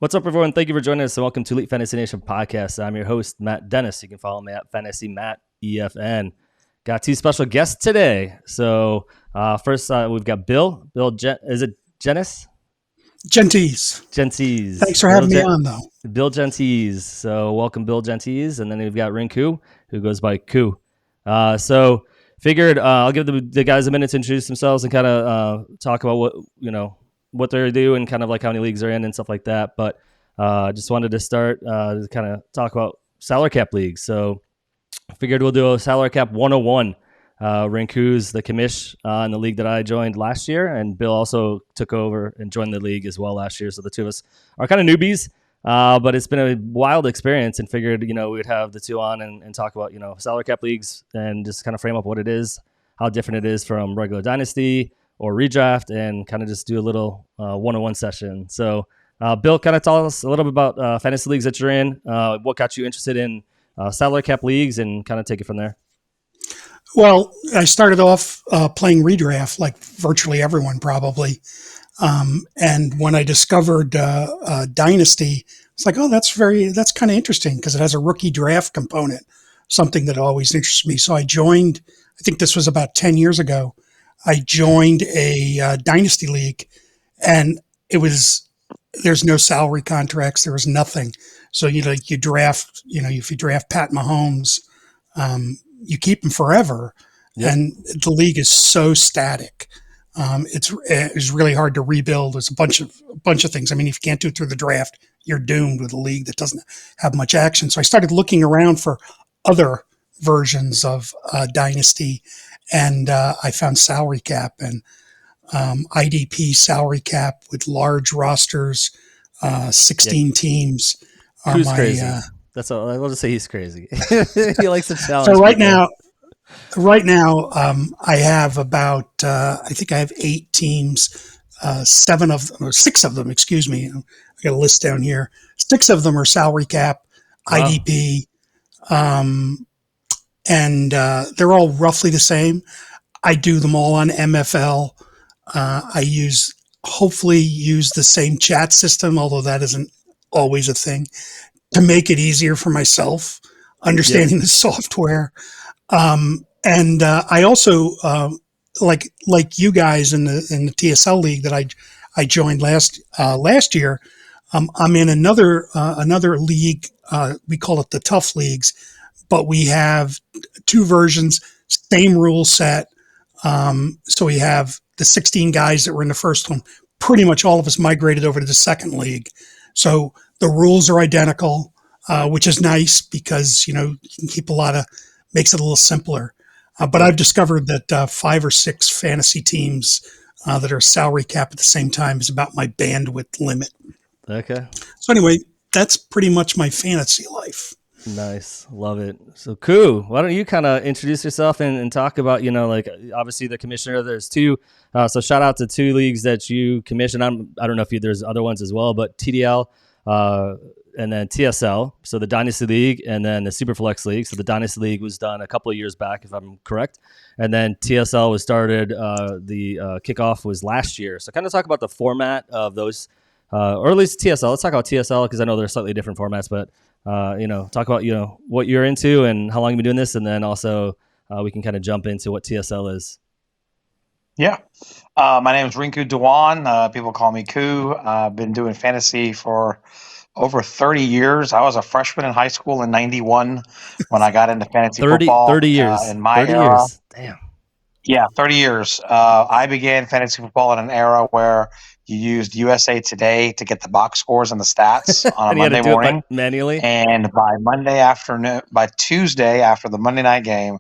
What's up, everyone? Thank you for joining us, and welcome to Elite Fantasy Nation podcast. I'm your host, Matt Dennis. You can follow me at Fantasy Matt EFN. Got two special guests today. So first, we've got Bill. Is it Genis? Gentees. Gentees. Thanks for having me on, though. Bill Gentees. So welcome, Bill Gentees. And then we've got Rinku, who goes by Ku. So figured I'll give the guys a minute to introduce themselves and kind of talk about what they do and kind of like how many leagues they're in and stuff like that. But just wanted to start to kind of talk about salary cap leagues. So I figured we'll do a salary cap 101. Rinku's the commish in the league that I joined last year, and Bill also took over and joined the league as well last year. So the two of us are kind of newbies, but it's been a wild experience, and figured we'd have the two on and talk about salary cap leagues and just kind of frame up what it is, how different it is from regular Dynasty or redraft, and kind of just do a little one-on-one session. So Bill, kind of tell us a little bit about fantasy leagues that you're in, what got you interested in salary cap leagues, and kind of take it from there. Well, I started off playing redraft like virtually everyone probably. And when I discovered Dynasty, it's like, oh, that's kind of interesting because it has a rookie draft component, something that always interests me. So I joined, I think this was about 10 years ago, I joined a Dynasty League, and there's no salary contracts. There was nothing. So, you draft, if you draft Pat Mahomes, you keep him forever. Yep. And the league is so static. It's really hard to rebuild. There's a bunch of things. I mean, if you can't do it through the draft, you're doomed with a league that doesn't have much action. So I started looking around for other versions of Dynasty, and I found salary cap and IDP salary cap with large rosters, 16 teams. Who's crazy? That's all. I'll just say he's crazy. He likes to challenge. So right now, I have about I think I have 8 teams. 6 of them. Excuse me. I got a list down here. 6 of them are salary cap, wow. IDP, and they're all roughly the same. I do them all on MFL. I hopefully use the same chat system, although that isn't always a thing, to make it easier for myself, understanding the software. And I also, like you guys in the TSL league that I joined last year, I'm in another league. We call it the Tough Leagues, but we have 2 versions, same rule set. So we have the 16 guys that were in the first one. Pretty much all of us migrated over to the second league. So the rules are identical, which is nice because, you can keep makes it a little simpler. But I've discovered that 5 or 6 fantasy teams that are salary cap at the same time is about my bandwidth limit. Okay. So anyway, that's pretty much my fantasy life. Nice. Love it. So Ku, why don't you kind of introduce yourself and talk about, obviously the commissioner, there's 2. So shout out to 2 leagues that you commission. I don't know if there's other ones as well, but TDL and then TSL. So the Dynasty League and then the Superflex League. So the Dynasty League was done a couple of years back, if I'm correct. And then TSL was started, the kickoff was last year. So kind of talk about the format of those, or at least TSL. Let's talk about TSL because I know they're slightly different formats, but talk about, what you're into and how long you've been doing this. And then also we can kind of jump into what TSL is. Yeah. My name is Rinku Dewan. People call me Ku. I've been doing fantasy for over 30 years. I was a freshman in high school in 91 when I got into fantasy football. 30 years. In my 30 era. Years. Damn. Yeah, 30 years. I began fantasy football in an era where you used USA Today to get the box scores and the stats on a Monday morning manually. And by Tuesday after the Monday night game,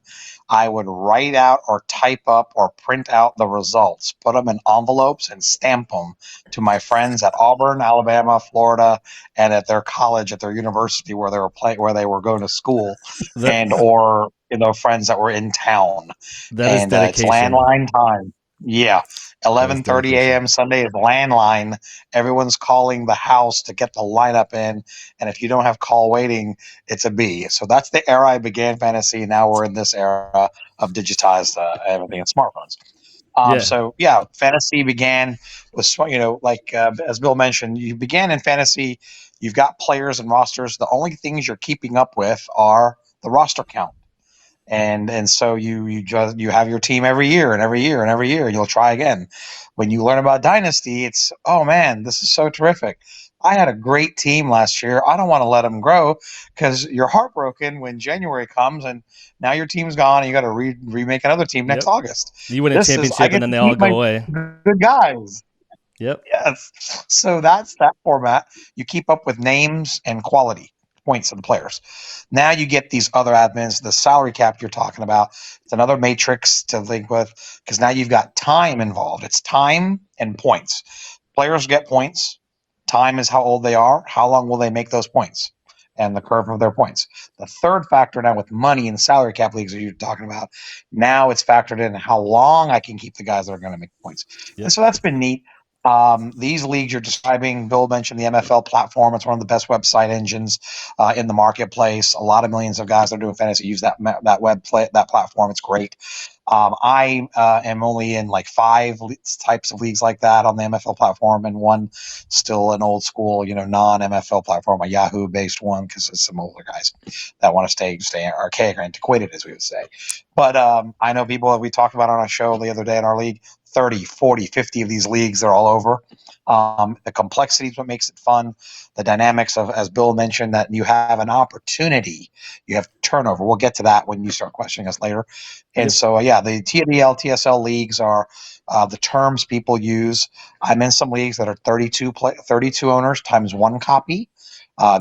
I would write out or type up or print out the results, put them in envelopes and stamp them to my friends at Auburn, Alabama, Florida, and at their college, at their university where they were going to school, or friends that were in town. That is dedication. It's landline time. Yeah. 11:30 a.m. Sunday is landline. Everyone's calling the house to get the lineup in, and if you don't have call waiting, it's a B. So that's the era I began fantasy. Now we're in this era of digitized everything in smartphones. Yeah. So yeah, fantasy began with, like as Bill mentioned, you began in fantasy. You've got players and rosters. The only things you're keeping up with are the roster count. And so you have your team every year and every year and every year, and you'll try again. When you learn about Dynasty, it's, oh man, this is so terrific. I had a great team last year. I don't want to let them grow, because you're heartbroken when January comes and now your team's gone and you got to remake another team next Yep. August. You win a This is, I championship and get then to they all keep my go away. good guys. Yep. Yes. So that's that format. You keep up with names and quality points of the players. Now you get these other admins, the salary cap you're talking about. It's another matrix to think with, because now you've got time involved. It's time and points. Players get points. Time is how old they are. How long will they make those points? And the curve of their points. The third factor now with money in salary cap leagues that you're talking about, now it's factored in how long I can keep the guys that are going to make points. Yep. And so that's been neat. These leagues you're describing, Bill mentioned the MFL platform. It's one of the best website engines in the marketplace. A lot of millions of guys that are doing fantasy use that platform. It's great. I am only in like 5 types of leagues like that on the MFL platform, and one still an old school, non-MFL platform, a Yahoo-based one, because it's some older guys that want to stay archaic or antiquated, as we would say. But I know people that we talked about on our show the other day in our league, 30, 40, 50 of these leagues, they're all over. The complexity is what makes it fun. The dynamics of, as Bill mentioned, that you have an opportunity, you have turnover. We'll get to that when you start questioning us later. And Yep. so, the TDL, TSL leagues are the terms people use. I'm in some leagues that are 32 owners times 1 copy.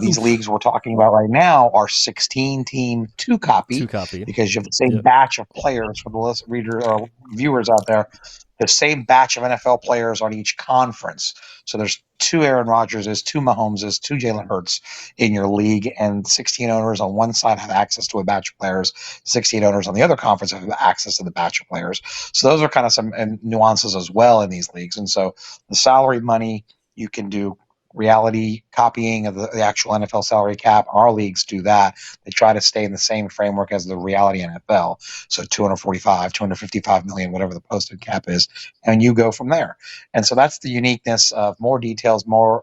These Oof. leagues we're talking about right now are 16 team 2 copy, 2 copy. because you have the same Yep. batch of players for the reader or viewers out there. The same batch of NFL players on each conference. So there's 2 Aaron Rodgerses, 2 Mahomeses, 2 Jalen Hurts in your league, and 16 owners on one side have access to a batch of players. 16 owners on the other conference have access to the batch of players. So those are kind of some nuances as well in these leagues. And so the salary money, you can do reality copying of the actual NFL salary cap. Our leagues do that. They try to stay in the same framework as the reality NFL. So 245, 255 million, whatever the posted cap is, and you go from there. And so that's the uniqueness of more details, more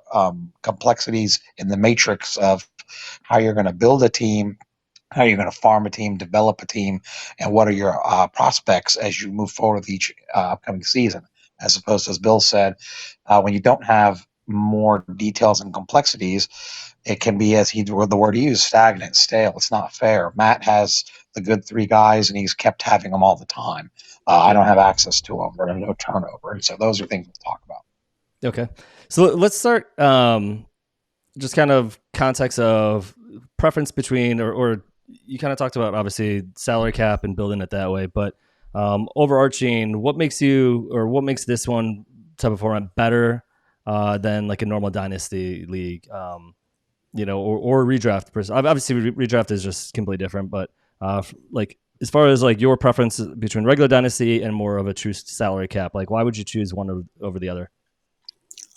complexities in the matrix of how you're going to build a team, how you're going to farm a team, develop a team, and what are your prospects as you move forward with each upcoming season. As opposed to, as Bill said, when you don't have more details and complexities, it can be, as the word he used, stagnant, stale. It's not fair. Matt has the good 3 guys, and he's kept having them all the time. I don't have access to them. There's no turnover. And so those are things we'll talk about. Okay. So let's start just kind of context of preference between, or you kind of talked about, obviously, salary cap and building it that way, but overarching, what makes this one type of format better than like a normal Dynasty League, or redraft person? Obviously, redraft is just completely different, but like as far as like your preference between regular Dynasty and more of a true salary cap, like why would you choose one over the other?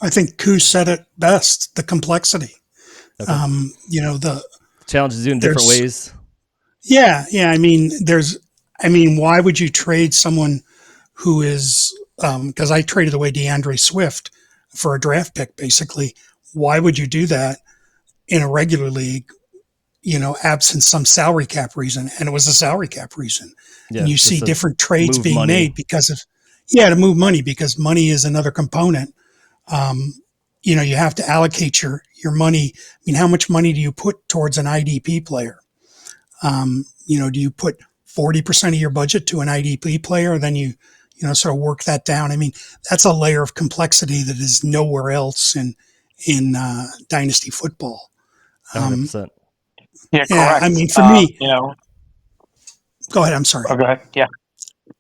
I think Koo said it best, the complexity. Okay. The challenges you in different ways. Yeah. Why would you trade someone who is, because I traded away DeAndre Swift for a draft pick, basically. Why would you do that in a regular league, absent some salary cap reason? And it was a salary cap reason. Yeah, and you see different trades being made because of, to move money, because money is another component. You have to allocate your money. I mean, how much money do you put towards an IDP player? Do you put 40% of your budget to an IDP player, and then you sort of work that down? I mean, that's a layer of complexity that is nowhere else in Dynasty football. 100%. Yeah, correct. Yeah, I mean, for me, go ahead. I'm sorry. Oh, go ahead. Yeah.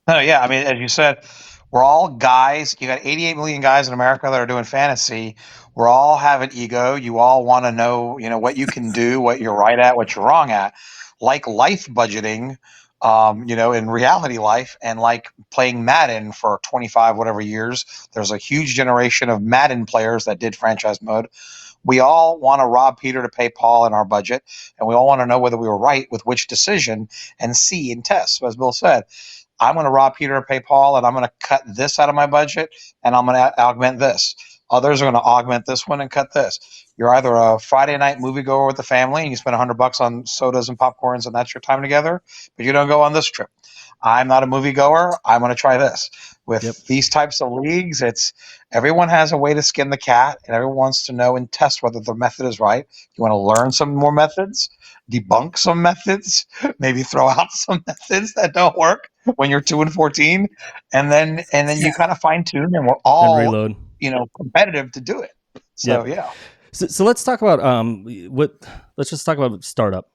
No, yeah. I mean, as you said, we're all guys. You got 88 million guys in America that are doing fantasy. We're all have an ego. You all want to know, what you can do, what you're right at, what you're wrong at. Like life budgeting, in reality life, and like playing Madden for 25 whatever years, there's a huge generation of Madden players that did franchise mode. We all want to rob Peter to pay Paul in our budget, and we all want to know whether we were right with which decision and see and test. So as Bill said, I'm going to rob Peter to pay Paul, and I'm going to cut this out of my budget, and I'm going to augment this. Others are going to augment this one and cut this. You're either a Friday night moviegoer with the family and you spend $100 on sodas and popcorns, and that's your time together, but you don't go on this trip. I'm not a moviegoer. I'm going to try this. With these types of leagues, it's everyone has a way to skin the cat, and everyone wants to know and test whether the method is right. You want to learn some more methods, debunk some methods, maybe throw out some methods that don't work when you're 2-14, and then you kind of fine tune, and we're all reload. Competitive to do it. So yeah. So let's talk about let's just talk about startup.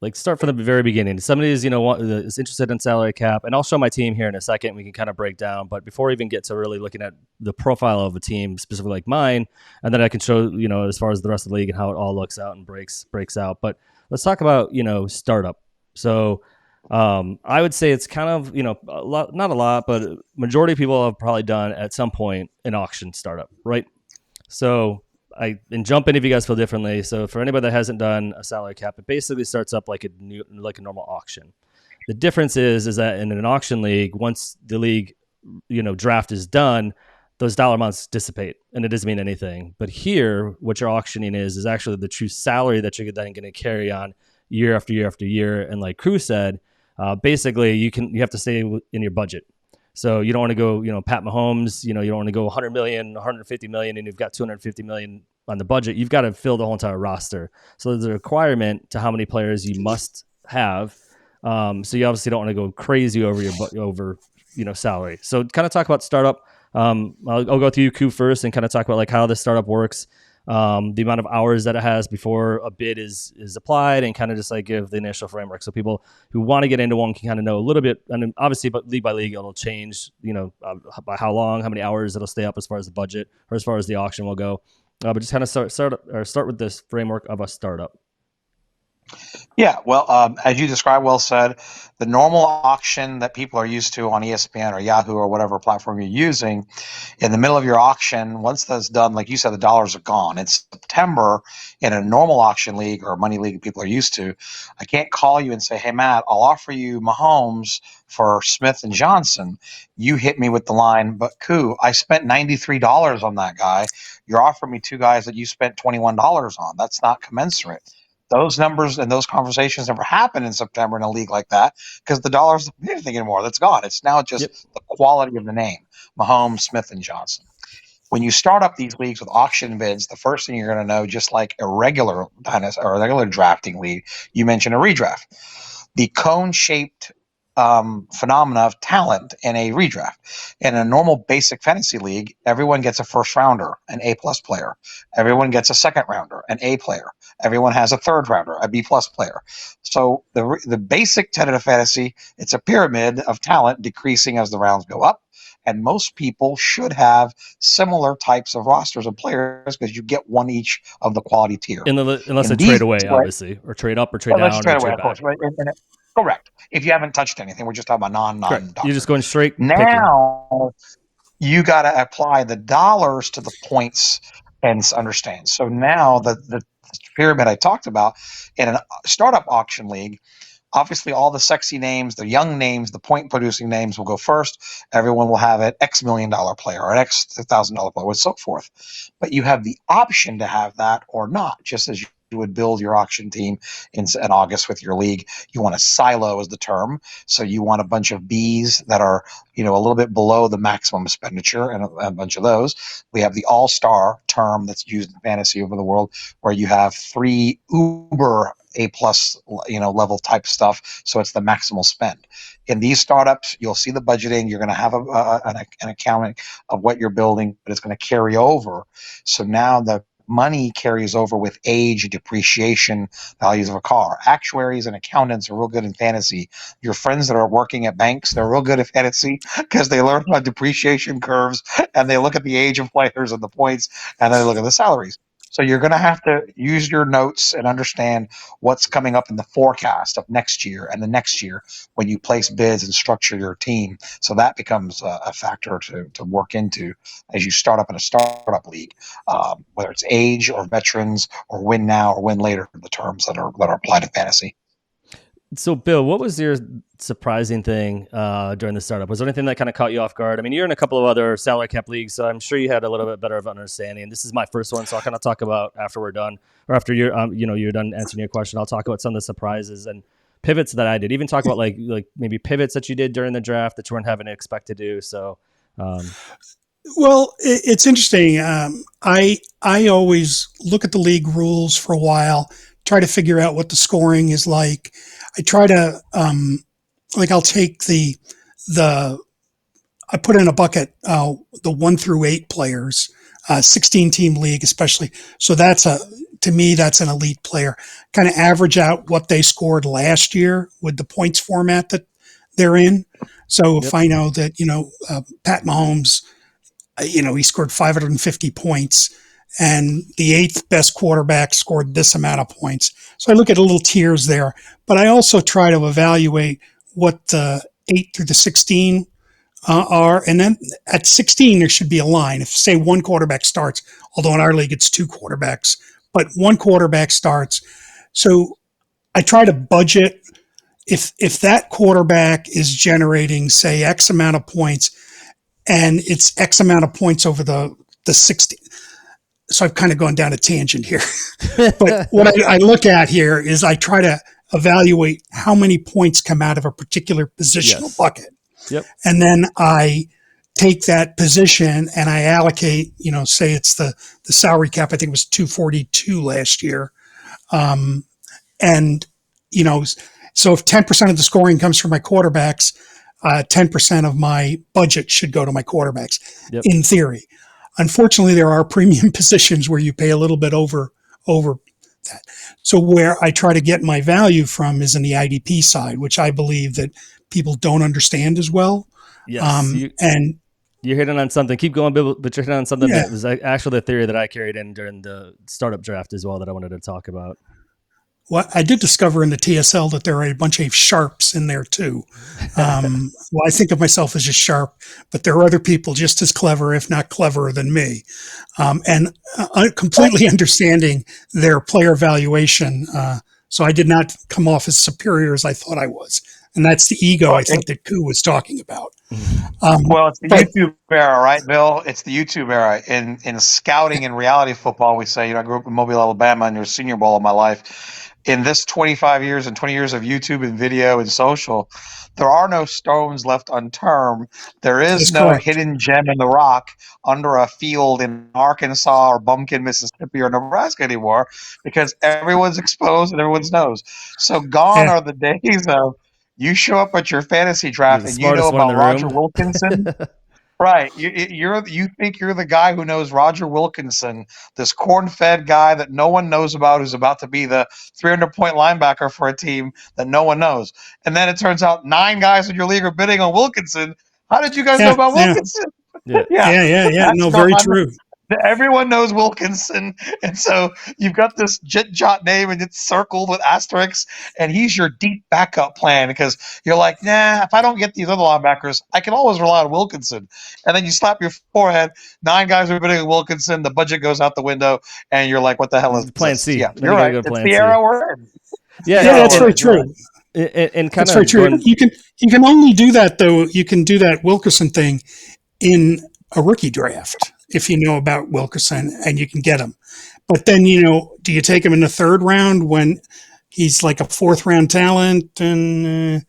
Like start from the very beginning. Somebody is is interested in salary cap, and I'll show my team here in a second. We can kind of break down, but before we even get to really looking at the profile of a team, specifically like mine, and then I can show as far as the rest of the league and how it all looks out and breaks out. But let's talk about startup. So I would say it's kind of a lot, not a lot, but majority of people have probably done at some point an auction startup, right? So and jump in if you guys feel differently. So for anybody that hasn't done a salary cap, it basically starts up like a normal auction. The difference is that in an auction league, once the league draft is done, those dollar amounts dissipate and it doesn't mean anything. But here, what you're auctioning is actually the true salary that you're then going to carry on year after year after year. And like Crew said, basically you have to stay in your budget. So you don't want to go, Pat Mahomes, you don't want to go 100 million, 150 million, and you've got 250 million on the budget. You've got to fill the whole entire roster. So there's a requirement to how many players you must have. So you obviously don't want to go crazy over salary. So kind of talk about startup. I'll go through you, Ku, first, and kind of talk about like how the startup works. The amount of hours that it has before a bid is applied, and kind of just like give the initial framework so people who want to get into one can kind of know a little bit. And obviously, but league by league, it'll change, by how long, how many hours it'll stay up as far as the budget or as far as the auction will go. But just kind of start with this framework of a startup. Yeah, well, as you described, well said, the normal auction that people are used to on ESPN or Yahoo or whatever platform you're using, in the middle of your auction, once that's done, like you said, the dollars are gone. In September, in a normal auction league or money league people are used to, I can't call you and say, hey, Matt, I'll offer you Mahomes for Smith and Johnson. You hit me with the line, but Ku, I spent $93 on that guy. You're offering me two guys that you spent $21 on. That's not commensurate. Those numbers and those conversations never happen in September in a league like that because the dollars don't mean anything anymore. That's gone. It's now just the quality of the name, Mahomes, Smith, and Johnson. When you start up these leagues with auction bids, the first thing you're going to know, just like a regular dynasty or a regular drafting league, you mentioned a redraft. The cone-shaped phenomena of talent in a redraft. In a normal basic fantasy league, everyone gets a first rounder, an A-plus player. Everyone gets a second rounder, an A player. Everyone has a third rounder, a B-plus player. So the basic tenet of fantasy, it's a pyramid of talent decreasing as the rounds go up. And most people should have similar types of rosters of players because you get one each of the quality tier. Unless they trade away, obviously, or trade up or trade down. Trade away, of course. Correct. If you haven't touched anything, we're just talking about non. You're just going straight. Now you got to apply the dollars to the points and understand. So now the pyramid I talked about in a startup auction league, obviously all the sexy names, the young names, the point producing names will go first. Everyone will have an X $1 million player or an X $1,000 player and so forth. But you have the option to have that or not, just as you would build your auction team in August with your league. You want a silo is the term. So you want a bunch of Bs that are, a little bit below the maximum expenditure and a bunch of those. We have the all-star term that's used in fantasy over the world where you have 3 uber A-plus, level type stuff. So it's the maximal spend. In these startups, you'll see the budgeting. You're going to have an accounting of what you're building, but it's going to carry over. So now the money carries over with age, depreciation, values of a car. Actuaries and accountants are real good in fantasy. Your friends that are working at banks, they're real good at fantasy because they learn about depreciation curves and they look at the age of players and the points and then they look at the salaries. So you're going to have to use your notes and understand what's coming up in the forecast of next year and the next year when you place bids and structure your team. So that becomes a factor to work into as you start up in a startup league, whether it's age or veterans or win now or win later, the terms that are applied to fantasy. So, Bill, what was your surprising thing during the startup? Was there anything that kind of caught you off guard? I mean, you're in a couple of other salary cap leagues, so I'm sure you had a little bit better of understanding. This is my first one, so I'll kind of talk about after we're done, or after you're done answering your question. I'll talk about some of the surprises and pivots that I did. Even talk about like maybe pivots that you did during the draft that you weren't having to expect to do. So, Well, it's interesting. I always look at the league rules for a while, try to figure out what the scoring is like. I try to I'll take the I put in a bucket the 1 through 8 players, 16-team league especially. So to me that's an elite player. Kind of average out what they scored last year with the points format that they're in. So if I know that Pat Mahomes, he scored 550 points, and the 8th best quarterback scored this amount of points. So I look at little tiers there, but I also try to evaluate what the 8 through the 16 are, and then at 16 there should be a line. If say one quarterback starts, although in our league it's 2 quarterbacks, but one quarterback starts. So I try to budget if that quarterback is generating say X amount of points, and it's X amount of points over the 60. So I've kind of gone down a tangent here. But what I look at here is I try to evaluate how many points come out of a particular positional bucket. Yep. And then I take that position and I allocate, say it's the salary cap, I think it was 242 last year. So if 10% of the scoring comes from my quarterbacks, 10% of my budget should go to my quarterbacks, in theory. Unfortunately, there are premium positions where you pay a little bit over that. So where I try to get my value from is in the IDP side, which I believe that people don't understand as well. Yes, and you're hitting on something. Keep going, Bill, but you're hitting on something that was actually the theory that I carried in during the startup draft as well that I wanted to talk about. Well, I did discover in the TSL that there are a bunch of sharps in there too. Well, I think of myself as a sharp, but there are other people just as clever, if not cleverer than me. And completely understanding their player valuation. So I did not come off as superior as I thought I was. And that's the ego I think that Koo was talking about. Well, it's the YouTube era, right, Bill? It's the YouTube era. In scouting and reality football, we say, I grew up in Mobile, Alabama, and there's Senior Bowl of my life. In this 25 years and 20 years of YouTube and video and social, there are no stones left unturned. There is no hidden gem in the rock under a field in Arkansas or Bumpkin, Mississippi or Nebraska anymore, because everyone's exposed and everyone's knows. So gone are the days of you show up at your fantasy draft and you know about Roger Wilkinson. Right. You think you're the guy who knows Roger Wilkinson, this corn-fed guy that no one knows about, who's about to be the 300-point linebacker for a team that no one knows. And then it turns out 9 guys in your league are bidding on Wilkinson. How did you guys know about Wilkinson? Yeah. No, very true. Everyone knows Wilkinson, and so you've got this jot name, and it's circled with asterisks, and he's your deep backup plan because you're like, nah, if I don't get these other linebackers, I can always rely on Wilkinson. And then you slap your forehead, 9 guys are bidding on Wilkinson, the budget goes out the window, and you're like, what the hell is plan C? Yeah, you're right. It's the era we're in. Yeah, that's very true. And that's very true. You can only do that though. You can do that Wilkerson thing in a rookie draft if you know about Wilkerson and you can get him. But then, do you take him in the 3rd round when he's like a 4th round talent and,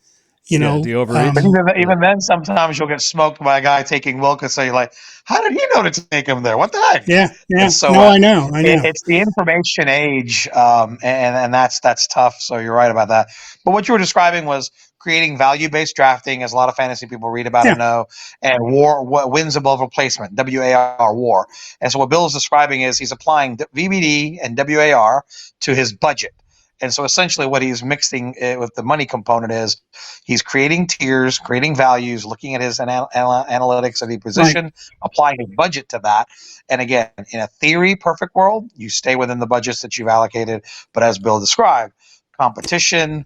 do you overreach? Even then, sometimes you'll get smoked by a guy taking Wilkinson. You're like, how did he know to take him there? What the heck? Yeah. So, I know. It's the information age, and that's tough. So you're right about that. But what you were describing was creating value-based drafting, as a lot of fantasy people read about and know, and wins above replacement, WAR, WAR. And so what Bill is describing is he's applying VBD and WAR to his budget. And so essentially what he's mixing with the money component is he's creating tiers, creating values, looking at his analytics of the position, applying his budget to that. And again, in a theory perfect world, you stay within the budgets that you've allocated. But as Bill described, competition,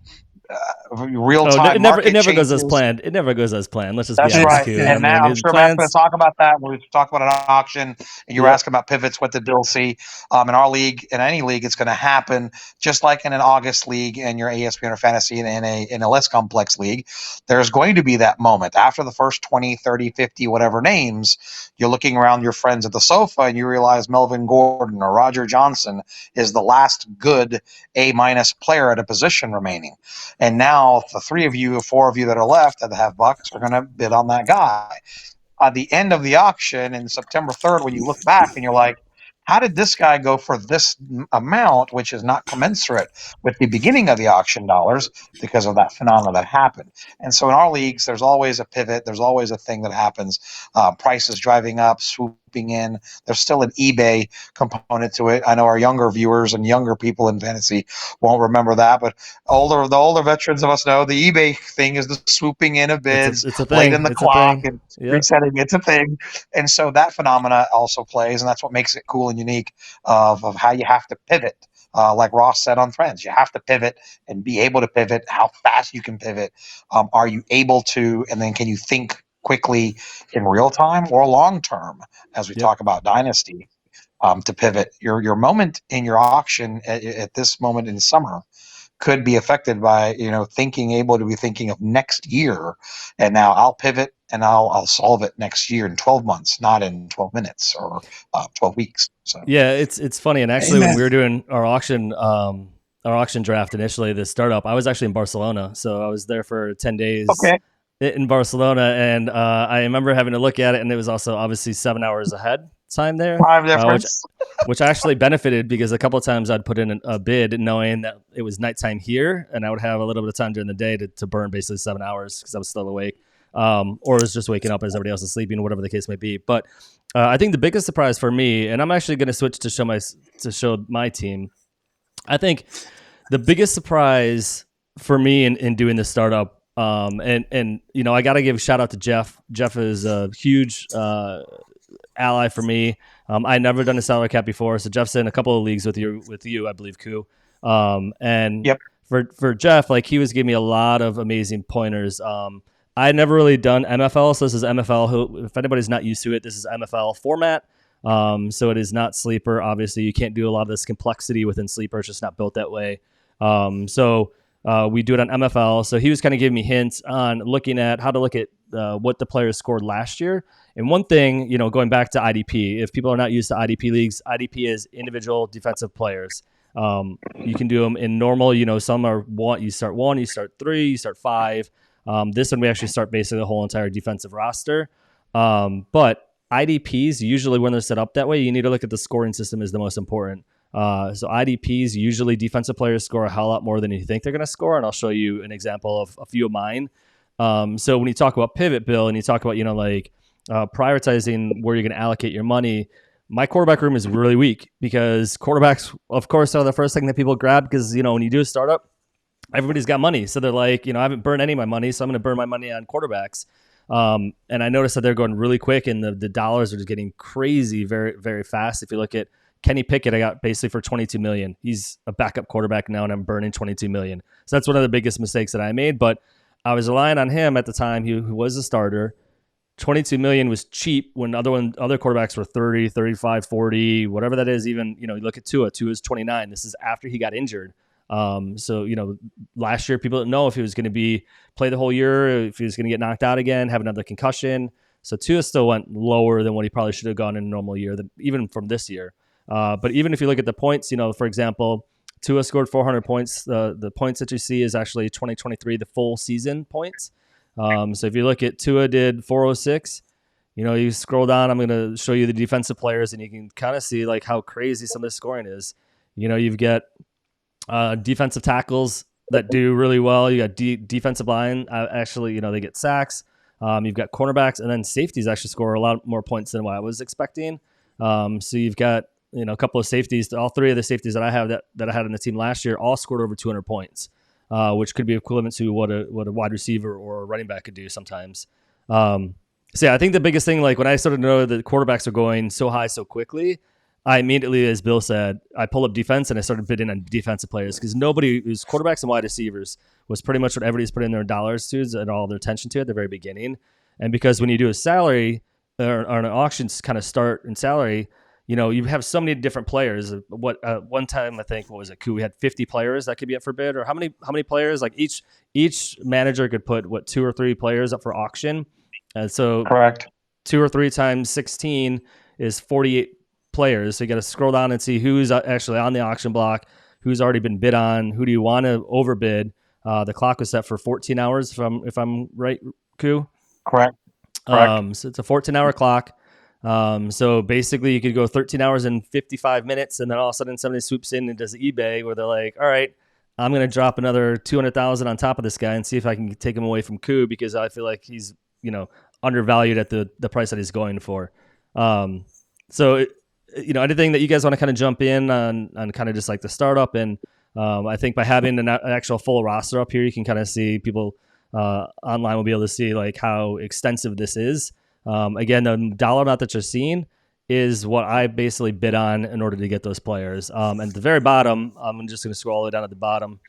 real Oh, time it never market goes as changes. planned. It never goes as planned. Let's just be That's honest, right. Q. I And mean, now I'm his sure Matt's going plans. to talk about that when we talk about an auction. And you were Yep. asking about pivots. What did Bill see? In our league, in any league, it's going to happen just like in an August league and your ESPN or fantasy and in a less complex league. There's going to be that moment after the first 20, 30, 50, whatever names. You're looking around your friends at the sofa and you realize Melvin Gordon or Roger Johnson is the last good A- player at a position remaining. And now the three of you or four of you that are left that have bucks are going to bid on that guy. At the end of the auction in September 3rd, when you look back and you're like, how did this guy go for this amount, which is not commensurate with the beginning of the auction dollars because of that phenomenon that happened? And so in our leagues, there's always a pivot. There's always a thing that happens. Prices driving up, swooping in. There's still an eBay component to it. I know our younger viewers and younger people in fantasy won't remember that, but the older veterans of us know the eBay thing is the swooping in of bids It's a late thing. in the It's a clock thing. and Yep. resetting. It's a thing. And so that phenomena also plays, and that's what makes it cool and unique of how you have to pivot. Like Ross said on Friends, you have to pivot and be able to pivot, how fast you can pivot. Are you able to, and then can you think quickly in real time or long term, as we Yep. talk about Dynasty, to pivot? Your moment in your auction at this moment in summer could be affected by able to be thinking of next year, and now I'll pivot and I'll solve it next year in 12 months, not in 12 minutes or 12 weeks. So Yeah, it's funny. And actually, when Amen. we were doing our auction draft initially, this startup, I was actually in Barcelona, so I was there for 10 days okay, in Barcelona, and I remember having to look at it, and it was also obviously 7 hours ahead time there, time which difference. actually benefited because a couple of times I'd put in a bid knowing that it was nighttime here, and I would have a little bit of time during the day to burn basically 7 hours because I was still awake, or was just waking up as everybody else is sleeping, whatever the case may be. But I think the biggest surprise for me, and I'm actually going to switch to show my team. I think the biggest surprise for me in doing this startup, and I got to give a shout out to Jeff. Jeff is a huge ally for me. I never done a salary cap before, so Jeff's in a couple of leagues with you, I believe, Koo. And Yep. for Jeff, like he was giving me a lot of amazing pointers. I had never really done MFL, so this is MFL. If anybody's not used to it, this is MFL format. So it is not sleeper. Obviously, you can't do a lot of this complexity within sleeper. It's just not built that way. So we do it on MFL. So he was kind of giving me hints on looking at how to look at what the players scored last year. And one thing, going back to IDP, if people are not used to IDP leagues, IDP is individual defensive players. You can do them in normal. Some are one. You start 1, you start 3, you start 5. This one we actually start basically the whole entire defensive roster. But IDPs usually when they're set up that way, you need to look at the scoring system is the most important. So IDPs usually defensive players score a hell lot more than you think they're going to score, and I'll show you an example of a few of mine. So when you talk about pivot, Bill, and you talk about prioritizing where you're going to allocate your money, my quarterback room is really weak because quarterbacks, of course, are the first thing that people grab because when you do a startup, everybody's got money, so they're like, I haven't burned any of my money, so I'm going to burn my money on quarterbacks. And I noticed that they're going really quick, and the dollars are just getting crazy very, very fast. If you look at Kenny Pickett, I got basically for $22 million. He's a backup quarterback now, and I'm burning $22 million. So that's one of the biggest mistakes that I made. But I was relying on him at the time. He was a starter. $22 million was cheap when other quarterbacks were 30, 35, 40, whatever that is. Even you look at Tua. Tua is 29. This is after he got injured. So last year people didn't know if he was going to play the whole year, if he was going to get knocked out again, have another concussion. So Tua still went lower than what he probably should have gone in a normal year, even from this year. But even if you look at the points, for example, Tua scored 400 points. The points that you see is actually 2023, the full season points. So if you look at Tua did 406, you scroll down, I'm going to show you the defensive players, and you can kind of see like how crazy some of the scoring is. You've got defensive tackles that do really well. You got defensive line. Actually, they get sacks. You've got cornerbacks, and then safeties actually score a lot more points than what I was expecting. So you've got a couple of safeties. All three of the safeties that I have that I had on the team last year all scored over 200 points, which could be equivalent to what a wide receiver or a running back could do sometimes. So yeah, I think the biggest thing, like when I started to know that quarterbacks are going so high so quickly, I immediately, as Bill said, I pulled up defense and I started bidding on defensive players because nobody who's quarterbacks and wide receivers was pretty much what everybody's putting their dollars to and all their attention to at the very beginning. And because when you do a salary or an auction kind of start in salary, you have so many different players. One time I think, what was it? We had 50 players that could be up for bid, or how many players? Like each manager could put 2 or 3 players up for auction, and so Correct. 2 or 3 times 16 is 48 players. So you got to scroll down and see who's actually on the auction block, who's already been bid on, who do you want to overbid. The clock was set for 14 hours, if I'm right, Koo. Correct. So it's a 14-hour clock. So basically you could go 13 hours and 55 minutes, and then all of a sudden somebody swoops in and does eBay where they're like, all right, I'm going to drop another 200,000 on top of this guy and see if I can take him away from Koo because I feel like he's, undervalued at the price that he's going for. So anything that you guys want to kind of jump in on kind of just like the startup. And I think by having an actual full roster up here, you can kind of see people online will be able to see like how extensive this is. Again, the dollar amount that you're seeing is what I basically bid on in order to get those players. And at the very bottom, I'm just going to scroll it down at the bottom.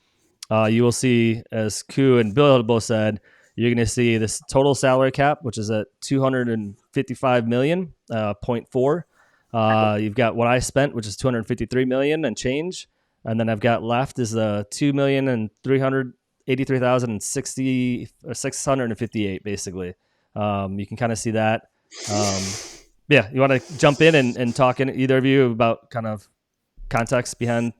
You will see, as Koo and Bill both said, you're going to see this total salary cap, which is at 255 million, 0.4. You've got what I spent, which is 253 million and change. And then I've got left is the 2,383,658 basically. You can kind of see that. Yeah, you want to jump in and talk in either of you about kind of context behind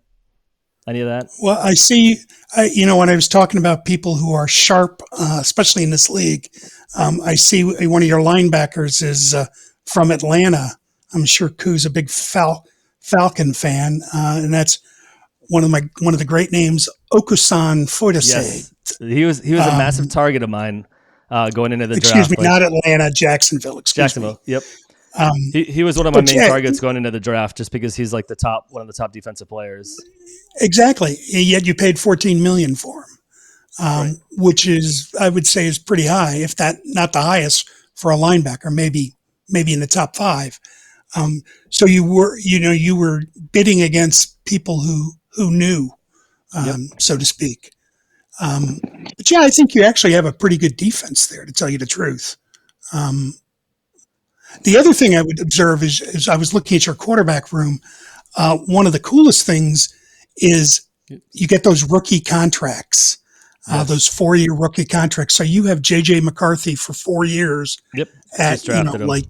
any of that? Well, I see, when I was talking about people who are sharp, especially in this league, I see one of your linebackers is from Atlanta. I'm sure Koo's a big Falcon fan, and that's one of the great names, Okusan Fortese. Yes, he was a massive target of mine going into the draft. Excuse me, not Atlanta, Jacksonville. Jacksonville. Yep. He was one of my main targets going into the draft just because he's like one of the top defensive players. Exactly. Yet you paid $14 million for him, right. Which is, I would say, is pretty high, if that not the highest for a linebacker, maybe in the top 5. So you were bidding against people who knew, so to speak. But yeah, I think you actually have a pretty good defense there, to tell you the truth. The other thing I would observe is I was looking at your quarterback room. One of the coolest things is you get those rookie contracts, those 4-year rookie contracts. So you have J.J. McCarthy for 4 years at like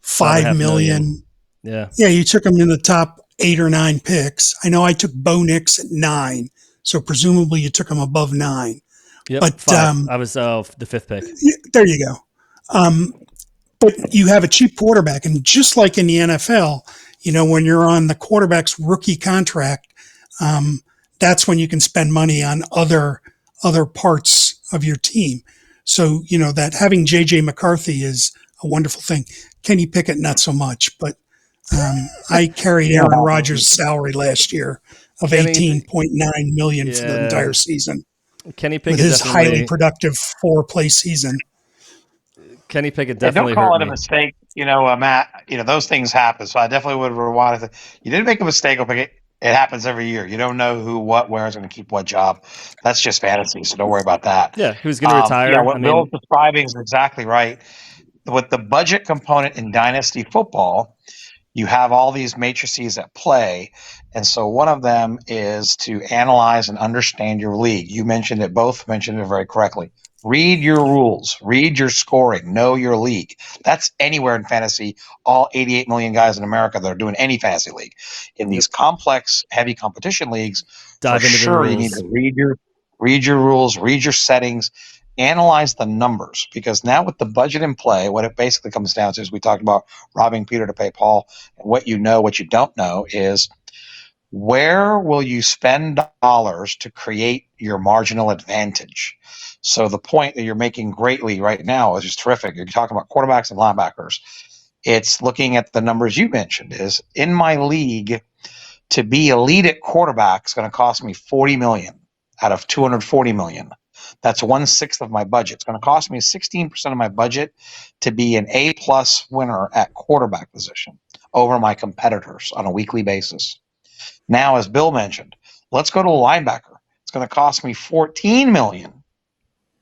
$5 million. Yeah, you took him in the top 8 or 9 picks. I know I took Bo Nix at 9, so presumably you took him above 9. Yep, but I was the 5th pick. There you go. But you have a cheap quarterback, and just like in the NFL, when you're on the quarterback's rookie contract, that's when you can spend money on other parts of your team. So, that having J.J. McCarthy is a wonderful thing. Kenny Pickett, not so much, but I carried Aaron Rodgers' salary last year of $18.9 million for the entire season. Kenny Pickett with his highly productive 4-play season. Kenny Pickett definitely don't call hurt it a mistake, Matt. Those things happen. So I definitely would rewind it. You didn't make a mistake, Pickett. It happens every year. You don't know who, what, where is going to keep what job. That's just fantasy, so don't worry about that. Yeah, who's going to retire? Yeah, what Bill's describing is exactly right. With the budget component in Dynasty football, you have all these matrices at play. And so one of them is to analyze and understand your league. You both mentioned it very correctly. Read your rules, read your scoring, know your league. That's anywhere in fantasy, all 88 million guys in America that are doing any fantasy league. In these complex, heavy competition leagues, dive for into sure the rules. You need to read your rules, read your settings, analyze the numbers. Because now with the budget in play, what it basically comes down to is we talked about robbing Peter to pay Paul. And what you don't know is where will you spend dollars to create your marginal advantage? So the point that you're making greatly right now is just terrific. You're talking about quarterbacks and linebackers. It's looking at the numbers you mentioned. Is in my league, to be elite at quarterback is going to cost me $40 million out of $240 million. That's 1/6 of my budget. It's going to cost me 16% of my budget to be an A+ winner at quarterback position. over my competitors on a weekly basis. Now, as Bill mentioned, let's go to a linebacker. It's going to cost me $14 million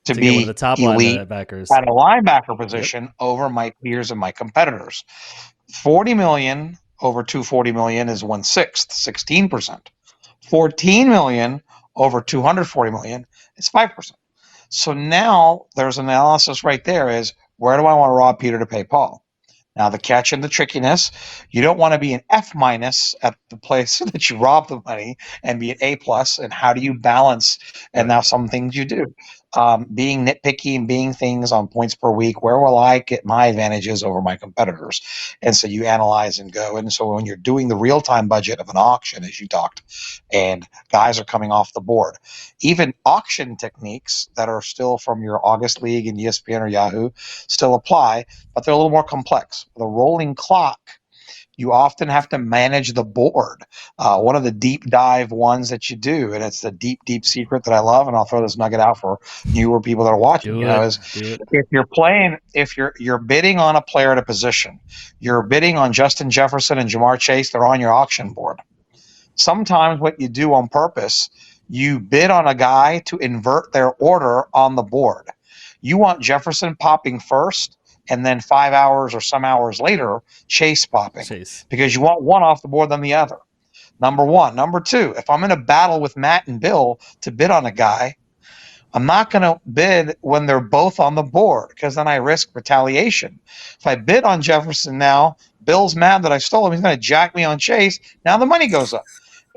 to get one of be the top elite linebackers at a linebacker position over my peers and my competitors. 40 million over 240 million is 1/6, 16%. 14 million over 240 million is 5%. So now there's an analysis right there is, where do I want to rob Peter to pay Paul? Now, the catch and the trickiness, you don't want to be an F- at the place that you rob the money and be an A+. And how do you balance? And Right. now some things you do. Being nitpicky and being things on points per week, where will I get my advantages over my competitors? And so you analyze and go. And so when you're doing the real-time budget of an auction, as you talked, and guys are coming off the board, even auction techniques that are still from your August League and ESPN or Yahoo still apply, but they're a little more complex. The rolling clock, you often have to manage the board. One of the deep dive ones that you do, and it's the deep secret that I love, and I'll throw this nugget out for newer people that are watching. Do is it. if you're playing, if you're bidding on a player at a position, you're bidding on Justin Jefferson and Jamar Chase, they're on your auction board. Sometimes what you do on purpose, you bid on a guy to invert their order on the board. You want Jefferson popping first, and then 5 hours or some hours later, Chase popping. Because you want one off the board than the other. Number one. Number two, if I'm in a battle with Matt and Bill to bid on a guy, I'm not going to bid when they're both on the board, because then I risk retaliation. If I bid on Jefferson now, Bill's mad that I stole him. He's going to jack me on Chase. Now the money goes up.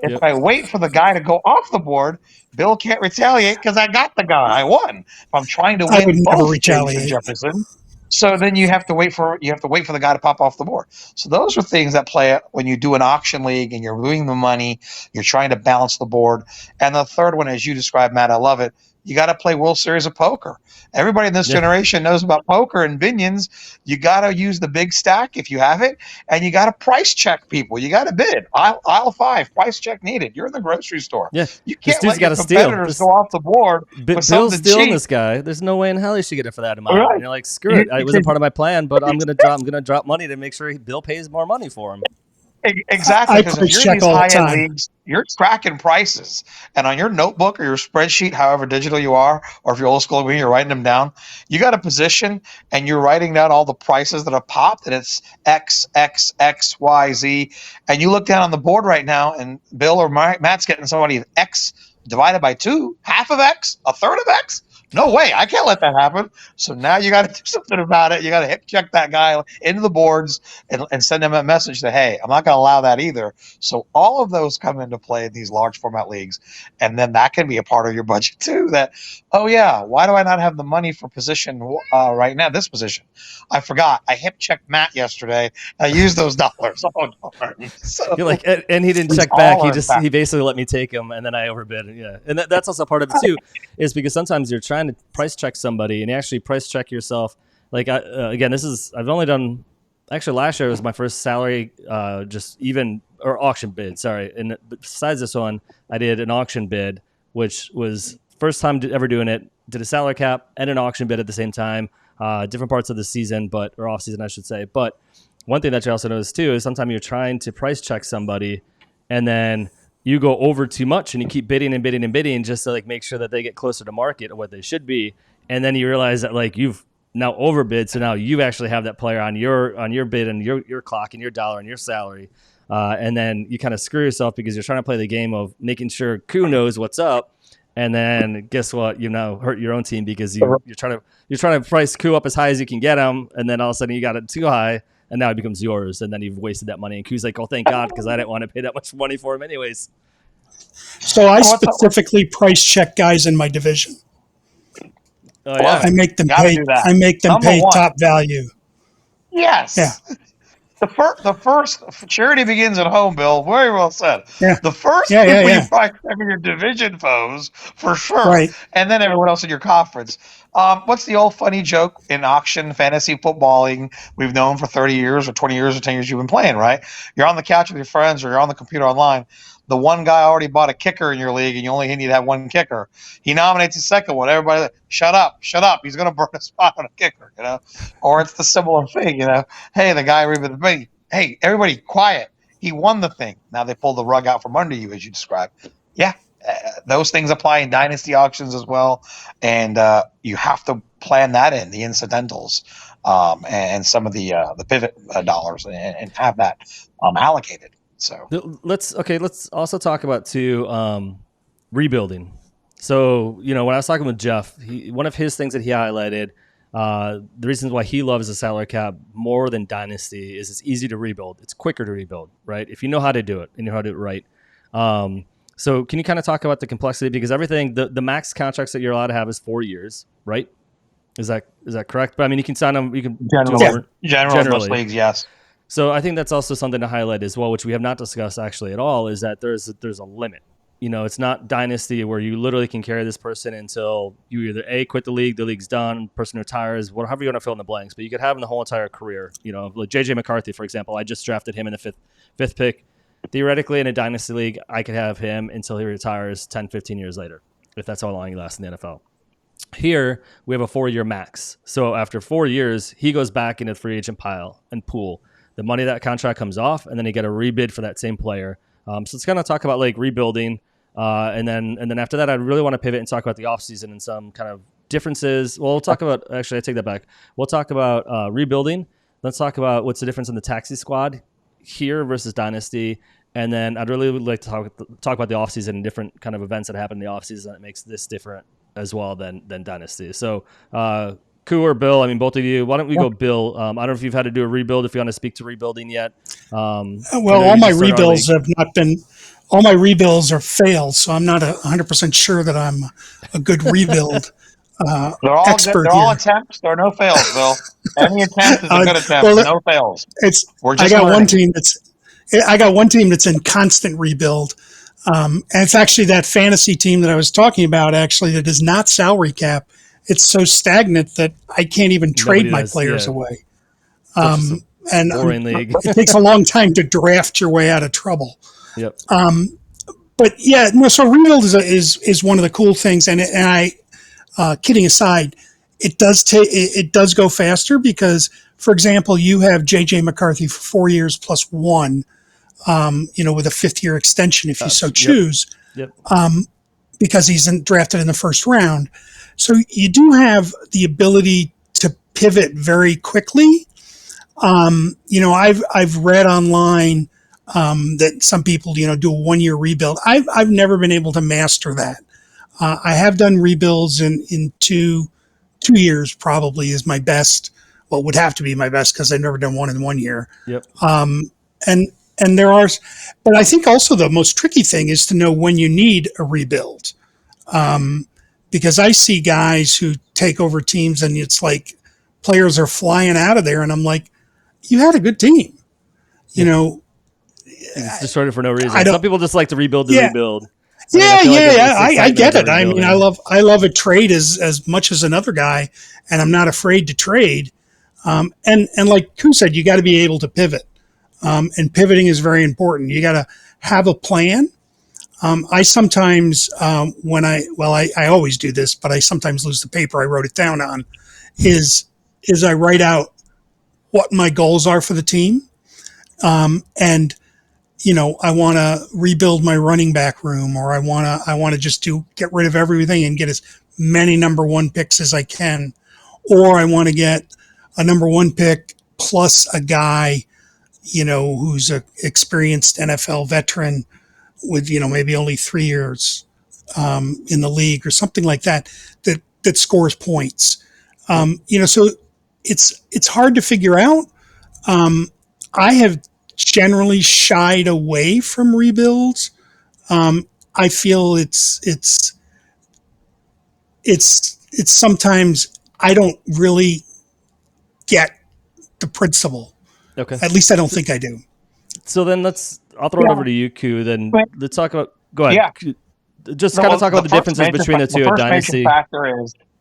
If I wait for the guy to go off the board, Bill can't retaliate because I got the guy. I won. If I'm trying to I would win never both Chase and retaliate. Jefferson, so then you have to wait for the guy to pop off the board. So those are things that play when you do an auction league and you're moving the money, you're trying to balance the board. And the third one, as you described, Matt, I love it. You got to play World Series of Poker. Everybody in this generation knows about poker and binions. You got to use the big stack if you have it, and you got to price check people. You got to bid. Aisle 5, price check needed. You're in the grocery store. Yeah, You this can't dude's let your got to steal. competitors go off the board with Bill's something stealing cheap. this guy. There's no way in hell he should get it for that amount. Right. And you're like, screw it. It wasn't part of my plan, but I'm gonna drop money to make sure Bill pays more money for him. Exactly, I because if price you're in check these all the high-end time. leagues, you're tracking prices. And on your notebook or your spreadsheet, however digital you are, or if you're old school, you're writing them down. You got a position, and you're writing down all the prices that have popped, and it's X, X, X, Y, Z. And you look down on the board right now, and Bill or Matt's getting somebody X divided by 2, half of X, a third of X. No way, I can't let that happen. So now you got to do something about it. You got to hip check that guy into the boards and send him a message that, hey, I'm not going to allow that either. So all of those come into play in these large format leagues. And then that can be a part of your budget too, that, oh yeah, why do I not have the money for position right now, this position? I forgot. I hip checked Matt yesterday. I used those dollars. Oh, darn. So You're like, and he didn't check back. He basically let me take him, and then I overbid. Yeah, and that's also part of it too, is because sometimes you're trying to price check somebody, and you actually price check yourself. Like again, I've only done. Actually, last year was my first salary, auction bid. Sorry, and besides this one, I did an auction bid, which was first time ever doing it. Did a salary cap and an auction bid at the same time. Different parts of the season, or off season, I should say. But one thing that you also notice too is sometimes you're trying to price check somebody, and then you go over too much, and you keep bidding and bidding and bidding just to like make sure that they get closer to market or what they should be, and then you realize that like you've now overbid, so now you actually have that player on your bid and your clock and your dollar and your salary, and then you kind of screw yourself because you're trying to play the game of making sure Koo knows what's up, and then guess what? You now hurt your own team because you're trying to price Koo up as high as you can get him, and then all of a sudden you got it too high, and now it becomes yours, and then you've wasted that money. And Koo's like, "Oh, thank God, because I didn't want to pay that much money for him anyways." So I specifically price check guys in my division. Oh yeah, I make them pay. I make them pay top value. Yes. Yeah. The first charity begins at home, Bill. Very well said. Yeah. The first people you price check are your division foes for sure, right? And then everyone else in your conference. What's the old funny joke in auction fantasy footballing we've known for 30 years or 20 years or 10 years you've been playing, right? You're on the couch with your friends or you're on the computer online. The one guy already bought a kicker in your league and you only need to have one kicker. He nominates a second one. Everybody like, shut up. He's going to burn a spot on a kicker, Or it's the similar thing, Hey, the guy with me, hey, everybody, quiet. He won the thing. Now they pull the rug out from under you, as you described. Yeah, those things apply in dynasty auctions as well, and you have to plan that in the incidentals and some of the pivot dollars and have that allocated. So Let's also talk about too rebuilding. So when I was talking with Jeff, one of his things that he highlighted, the reasons why he loves the salary cap more than dynasty is it's easy to rebuild. It's quicker to rebuild, right? If you know how to do it and you know how to do it right. So can you kind of talk about the complexity, because everything, the max contracts that you're allowed to have is 4 years, right? Is that correct? But I mean, you can sign them. You can generally most leagues, yes. So I think that's also something to highlight as well, which we have not discussed actually at all, is that there's a limit. It's not dynasty where you literally can carry this person until you either quit the league's done, person retires, whatever you want to fill in the blanks. But you could have him the whole entire career. Like JJ McCarthy, for example, I just drafted him in the fifth pick. Theoretically, in a dynasty league, I could have him until he retires 10, 15 years later, if that's how long he lasts in the NFL. Here, we have a 4-year max. So after 4 years, he goes back into the free agent pile and pool. The money of that contract comes off, and then you get a rebid for that same player. So let's kind of talk about like rebuilding, and then after that, I really want to pivot and talk about the offseason and some kind of differences. Well, we'll talk about, actually, I take that back. We'll talk about rebuilding. Let's talk about what's the difference in the taxi squad here versus dynasty. And then I'd really like to talk about the offseason and different kind of events that happen in the offseason that makes this different as well than dynasty. So, Koo or Bill, I mean, both of you, why don't we go Bill? I don't know if you've had to do a rebuild, if you want to speak to rebuilding yet. Well, all my rebuilds have not been, all my rebuilds are failed, so I'm not 100% sure that I'm a good rebuild they're all expert good. They're all attempts. There are no fails, Bill. Any attempt is a good attempt. No fails. I got one team that's in constant rebuild. And it's actually that fantasy team that I was talking about, actually, that is not salary cap. It's so stagnant that I can't even trade my players away. And boring league. It takes a long time to draft your way out of trouble. Yep. But yeah, no. So rebuild is one of the cool things, and I, kidding aside, it does go faster because, for example, you have JJ McCarthy for 4 years plus 1. With a 5th-year extension if you so choose, because he's drafted in the first round. So you do have the ability to pivot very quickly. I've read online that some people, do a 1-year rebuild. I've never been able to master that. I have done rebuilds in 2 years probably is my best. Well, would have to be my best because I've never done one in 1 year. Yep. And there are, but I think also the most tricky thing is to know when you need a rebuild. Because I see guys who take over teams and it's like players are flying out of there. And I'm like, you had a good team, It's destroyed it for no reason. Some people just like to rebuild rebuild. I get it. I mean, I love a trade as much as another guy, and I'm not afraid to trade. And like Koo said, you got to be able to pivot. And pivoting is very important. You got to have a plan. I sometimes, I always do this, but I sometimes lose the paper I wrote it down on, is I write out what my goals are for the team. And, I want to rebuild my running back room, or I want to just get rid of everything and get as many number 1 picks as I can. Or I want to get a number 1 pick plus a guy, who's an experienced NFL veteran with, maybe only 3 years in the league or something like that scores points. So it's hard to figure out. I have generally shied away from rebuilds. I feel it's sometimes I don't really get the principle. Okay. At least I don't think I do. So then I'll throw it over to you, Koo. Then let's talk about. Go ahead. Yeah. Just kind of talk about the differences between the two at Dynasty.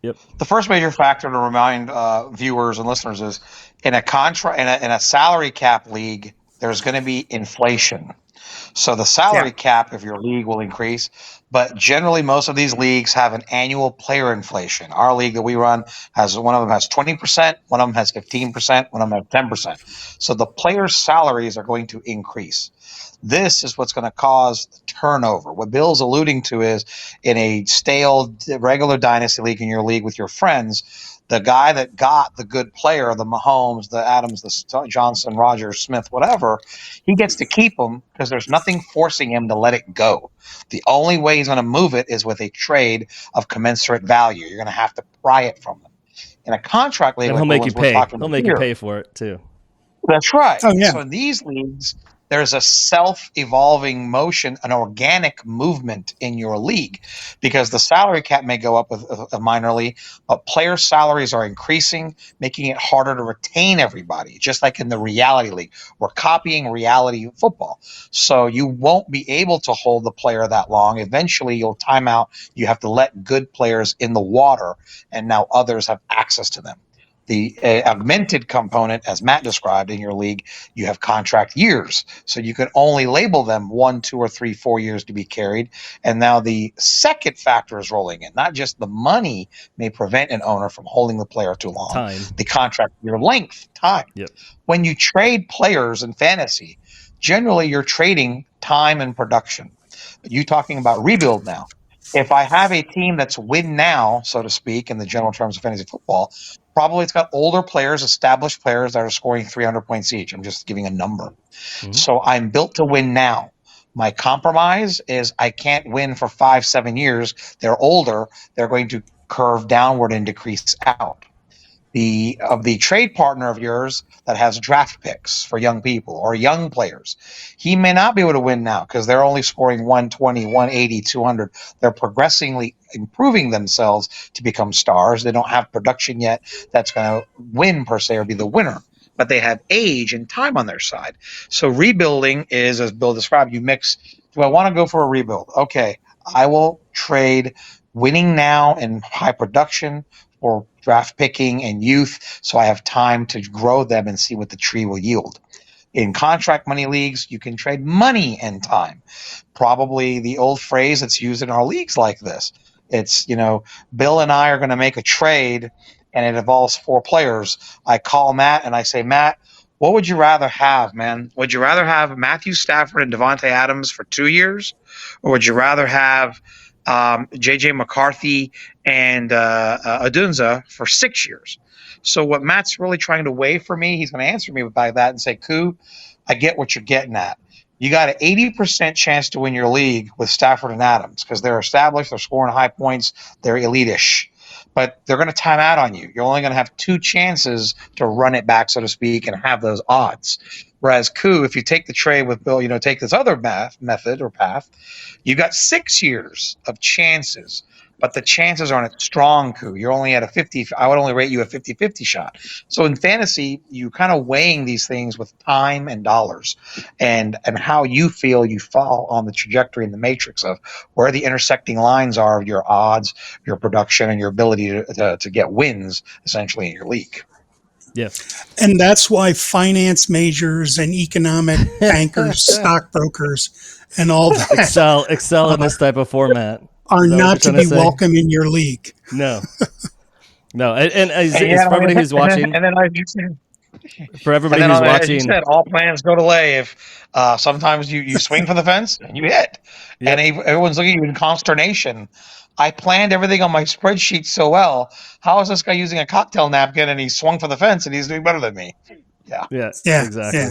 The first major factor to remind viewers and listeners is in a salary cap league, there's going to be inflation. So the salary cap of your league will increase, but generally most of these leagues have an annual player inflation. Our league that we run has one of them has 20%, one of them has 15%, one of them has 10%. So the players' salaries are going to increase. This is what's going to cause turnover. What Bill's alluding to is in a stale regular Dynasty League in your league with your friends, the guy that got the good player, the Mahomes, the Adams, the Johnson, Rogers, Smith, whatever, he gets to keep him because there's nothing forcing him to let it go. The only way he's going to move it is with a trade of commensurate value. You're going to have to pry it from them. In a contract league, And like he'll make you we're pay. talking He'll about make you here, pay for it too. that's right. Oh, yeah. So in these leagues, there's a self-evolving motion, an organic movement in your league, because the salary cap may go up with a minor league, but player salaries are increasing, making it harder to retain everybody. Just like in the reality league, we're copying reality football, so you won't be able to hold the player that long. Eventually, you'll time out. You have to let good players in the water, and now others have access to them. The augmented component, as Matt described in your league, you have contract years. So you can only label them 1, 2, or 3, 4 years to be carried. And now the second factor is rolling in. Not just the money may prevent an owner from holding the player too long. Time. The contract year length, time. Yep. When you trade players in fantasy, generally you're trading time and production. You talking about rebuild now. If I have a team that's win now, so to speak, in the general terms of fantasy football, probably it's got older players, established players that are scoring 300 points each. I'm just giving a number. Mm-hmm. So I'm built to win now. My compromise is I can't win for 5, 7 years. They're older. They're going to curve downward and decrease out. The trade partner of yours that has draft picks for young people or young players, he may not be able to win now because they're only scoring 120, 180, 200. They're progressively improving themselves to become stars. They don't have production yet that's going to win per se or be the winner, but they have age and time on their side. So rebuilding is, as Bill described, you mix. Do I want to go for a rebuild? Okay, I will trade winning now and high production or draft picking and youth, so I have time to grow them and see what the tree will yield. In contract money leagues, you can trade money and time. Probably the old phrase that's used in our leagues like this. It's, Bill and I are going to make a trade, and it involves 4 players. I call Matt, and I say, Matt, what would you rather have, man? Would you rather have Matthew Stafford and Devontae Adams for 2 years? Or would you rather have J.J. McCarthy and Adunza for 6 years? So what Matt's really trying to weigh for me, he's going to answer me by that and say, Koo, I get what you're getting at. You got an 80% chance to win your league with Stafford and Adams because they're established, they're scoring high points, they're elite-ish. But they're going to time out on you. You're only going to have 2 chances to run it back, so to speak, and have those odds. Whereas Koo, if you take the trade with Bill, take this other method or path, you got 6 years of chances, but the chances aren't strong, Koo. You're only at a 50. I would only rate you a 50-50 shot. So in fantasy, you kind of weighing these things with time and dollars and how you feel you fall on the trajectory in the matrix of where the intersecting lines are of your odds, your production, and your ability to get wins essentially in your league. Yes. And that's why finance majors and economic bankers, stockbrokers, and all that excel in this type of format are not to be welcome in your league. No. And for everybody who's watching, for everybody who's watching, as you said, all plans go to lay if sometimes you swing for the fence and you hit, and everyone's looking at you in consternation. I planned everything on my spreadsheet so well. How is this guy using a cocktail napkin and he swung for the fence and he's doing better than me? Yeah, exactly. Yeah.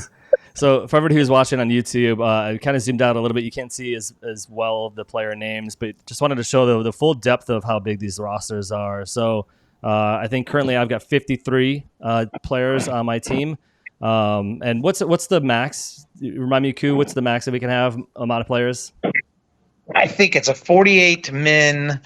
So for everybody who's watching on YouTube, I kind of zoomed out a little bit. You can't see as well the player names, but just wanted to show the full depth of how big these rosters are. So I think currently I've got 53 players on my team. And what's the max? Remind me, Koo, what's the max that we can have amount of players? I think it's a 48 min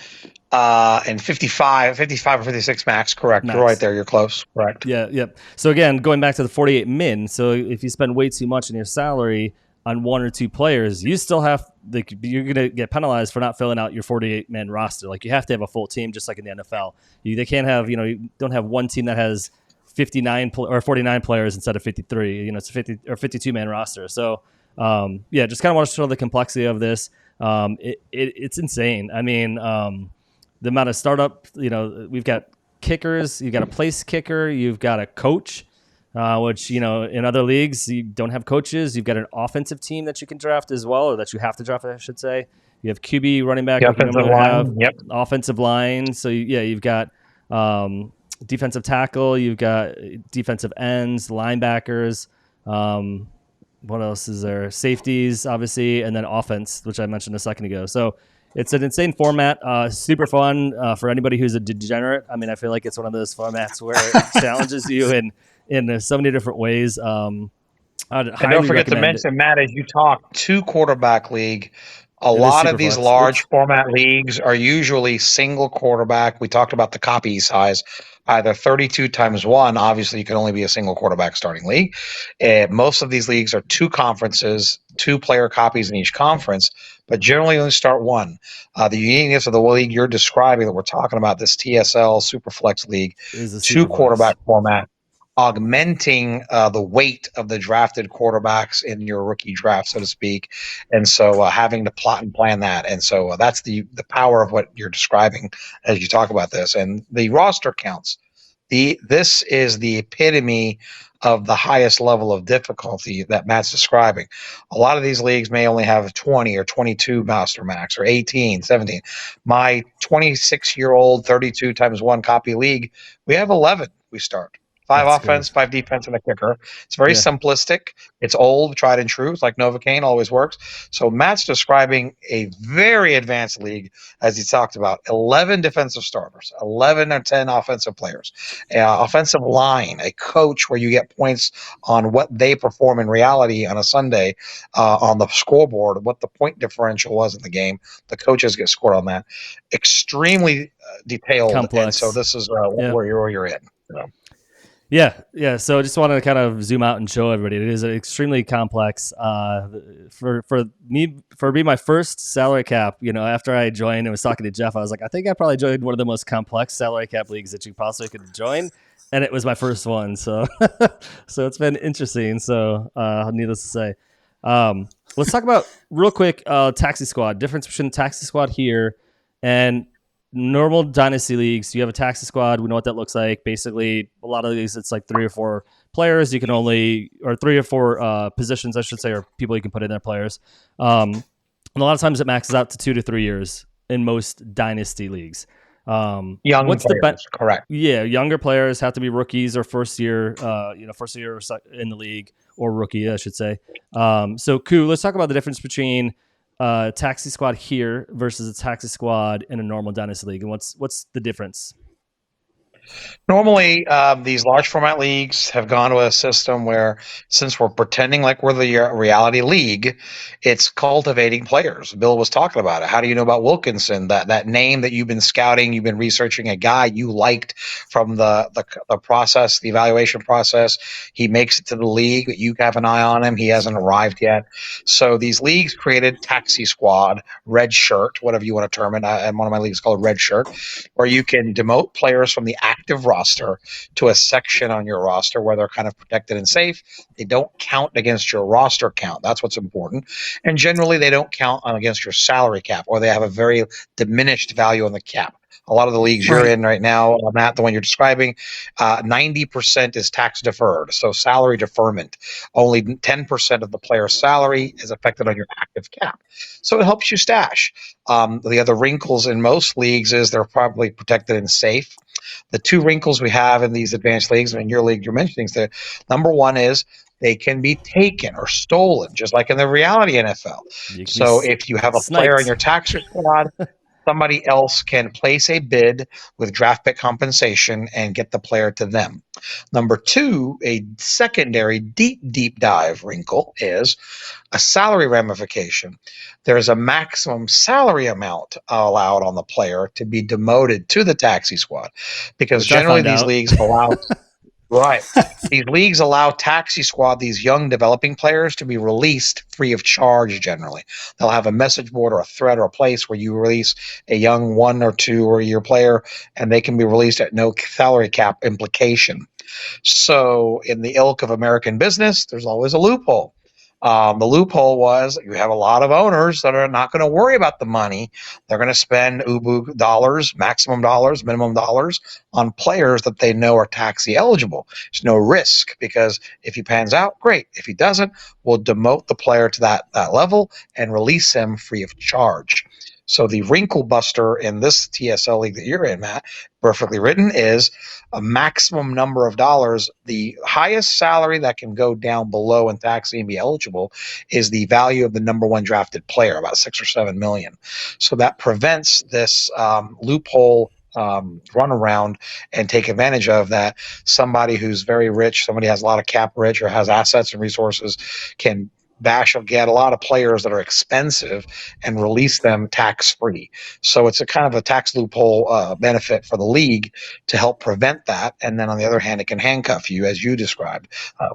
and 55 or 56 max. Correct. Max. You're right there. You're close. Correct. Yeah. Yep. So again, going back to the 48 min. So if you spend way too much in your salary on 1 or 2 players, you still have you're going to get penalized for not filling out your 48 man roster. Like you have to have a full team, just like in the NFL. They can't have you don't have one team that has 59 or 49 players instead of 53. It's a 50 or 52 man roster. So Yeah, just kind of want to show the complexity of this. It's insane. I mean, the amount of startup, we've got kickers, you've got a place kicker, you've got a coach, which, in other leagues, you don't have coaches. You've got an offensive team that you can draft as well, or that you have to draft, I should say. You have QB, running back, The like you offensive normally line, have, yep. offensive line. So, you've got defensive tackle, you've got defensive ends, linebackers. What else is there? Safeties, obviously, and then offense, which I mentioned a second ago. So it's an insane format, super fun for anybody who's a degenerate. I mean, I feel like it's one of those formats where it challenges you in so many different ways. And don't forget to mention, Matt, as you talk, 2-quarterback league. A lot of these large format leagues are usually single quarterback. We talked about the copy size, either 32 times 1. Obviously, you can only be a single quarterback starting league. Most of these leagues are 2 conferences, 2 player copies in each conference, but generally only start 1. The uniqueness of the league you're describing that we're talking about, this TSL Superflex League, is a 2-quarterback format, augmenting the weight of the drafted quarterbacks in your rookie draft, so to speak. And so having to plot and plan that. And so that's the power of what you're describing as you talk about this. And the roster counts. This is the epitome of the highest level of difficulty that Matt's describing. A lot of these leagues may only have 20 or 22 master max or 18, 17. My 26-year-old 32 times 1 copy league, we have 11 we start. 5 That's offense, crazy. 5 defense, and a kicker. It's very simplistic. It's old, tried and true. It's like Novocaine, always works. So Matt's describing a very advanced league, as he talked about. 11 defensive starters, 11 or 10 offensive players, offensive line, a coach where you get points on what they perform in reality on a Sunday on the scoreboard, what the point differential was in the game. The coaches get scored on that. Extremely detailed. Complex. And so this is where you're in. Yeah. So I just wanted to kind of zoom out and show everybody it is extremely complex. For being my first salary cap, after I joined and was talking to Jeff, I was like, I think I probably joined one of the most complex salary cap leagues that you possibly could join, and it was my first one. So, so it's been interesting. So, needless to say, let's talk about real quick Taxi Squad. Difference between Taxi Squad here and normal Dynasty leagues. You have a Taxi Squad. We know what that looks like. Basically, a lot of these, it's like 3 or 4 players. You can only, or 3 or 4 positions, I should say, or people you can put in their players. And a lot of times it maxes out to 2 to 3 years in most Dynasty leagues. Young players, correct. Yeah, younger players have to be rookies or first year in the league, or rookie, I should say. So, Ku, let's talk about the difference between Taxi Squad here versus a Taxi Squad in a normal Dynasty League, and what's the difference? Normally, these large format leagues have gone to a system where, since we're pretending like we're the reality league, it's cultivating players. Bill was talking about it. How do you know about Wilkinson? That name that you've been scouting, you've been researching, a guy you liked from the process, the evaluation process. He makes it to the league, but you have an eye on him. He hasn't arrived yet. So these leagues created Taxi Squad, Red Shirt, whatever you want to term it. And one of my leagues called Red Shirt, where you can demote players from the active roster to a section on your roster where they're kind of protected and safe. They don't count against your roster count. That's what's important. And generally, they don't count against your salary cap, or they have a very diminished value on the cap. A lot of the leagues you're in right now, Matt, the one you're describing, 90% is tax deferred, so salary deferment. Only 10% of the player's salary is affected on your active cap. So it helps you stash. The other wrinkles in most leagues is they're probably protected and safe. The 2 wrinkles we have in these advanced leagues, and in your league you're mentioning, so number 1 is they can be taken or stolen, just like in the reality NFL. So if you have a player in your taxi squad, somebody else can place a bid with draft pick compensation and get the player to them. Number 2, a secondary deep dive wrinkle is a salary ramification. There's a maximum salary amount allowed on the player to be demoted to the taxi squad, because generally these leagues allow right. These leagues allow Taxi Squad, these young developing players, to be released free of charge generally. They'll have a message board or a thread or a place where you release a young 1 or 2 or year player, and they can be released at no salary cap implication. So in the ilk of American business, there's always a loophole. The loophole was you have a lot of owners that are not going to worry about the money. They're going to spend ubu dollars, maximum dollars, minimum dollars on players that they know are taxi eligible. There's no risk because if he pans out, great. If he doesn't, we'll demote the player to that level and release him free of charge. So the wrinkle buster in this TSL league that you're in, Matt, perfectly written, is a maximum number of dollars. The highest salary that can go down below in taxi and be eligible is the value of the number one drafted player, about 6 or 7 million. So that prevents this loophole run around and take advantage of that. Somebody who's very rich, somebody has a lot of cap rich or has assets and resources can bash will get a lot of players that are expensive and release them tax free. So it's a kind of a tax loophole benefit for the league to help prevent that. And then on the other hand, it can handcuff you, as you described.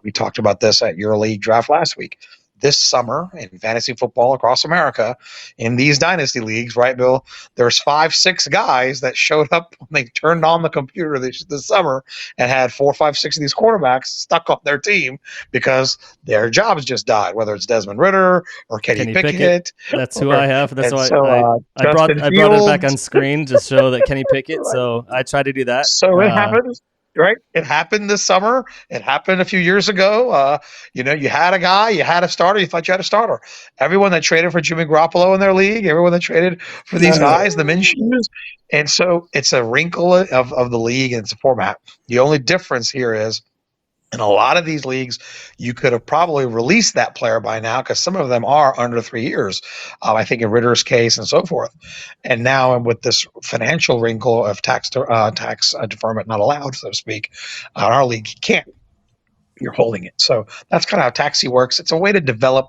We talked about this at your league draft last week. This summer in fantasy football across America, in these dynasty leagues, right, Bill? There's 5-6 guys that showed up when they turned on the computer this summer and had 4, 5, 6 of these quarterbacks stuck on their team because their jobs just died. Whether it's Desmond Ritter or Kenny Pickett. That's who I have. That's why so, I brought it back on screen to show that Kenny Pickett. Right. So I tried to do that. So it happened. Right, it happened this summer. It happened a few years ago. You had a guy, you had a starter, you thought you had a starter. Everyone that traded for Jimmy Garoppolo in their league, everyone that traded for these guys, the Minshews, and so it's a wrinkle of the league and it's a format. The only difference here is, in a lot of these leagues, you could have probably released that player by now because some of them are under 3 years. I think in Ritter's case and so forth. And now with this financial wrinkle of tax deferment not allowed, so to speak, in our league, you can't. You're holding it. So that's kind of how taxi works. It's a way to develop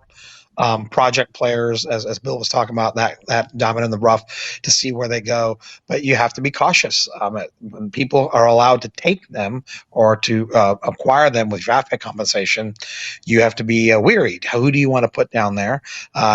project players, as Bill was talking about, that diamond in the rough to see where they go. But you have to be cautious. When people are allowed to take them or to acquire them with draft pick compensation, you have to be wearied. Who do you want to put down there?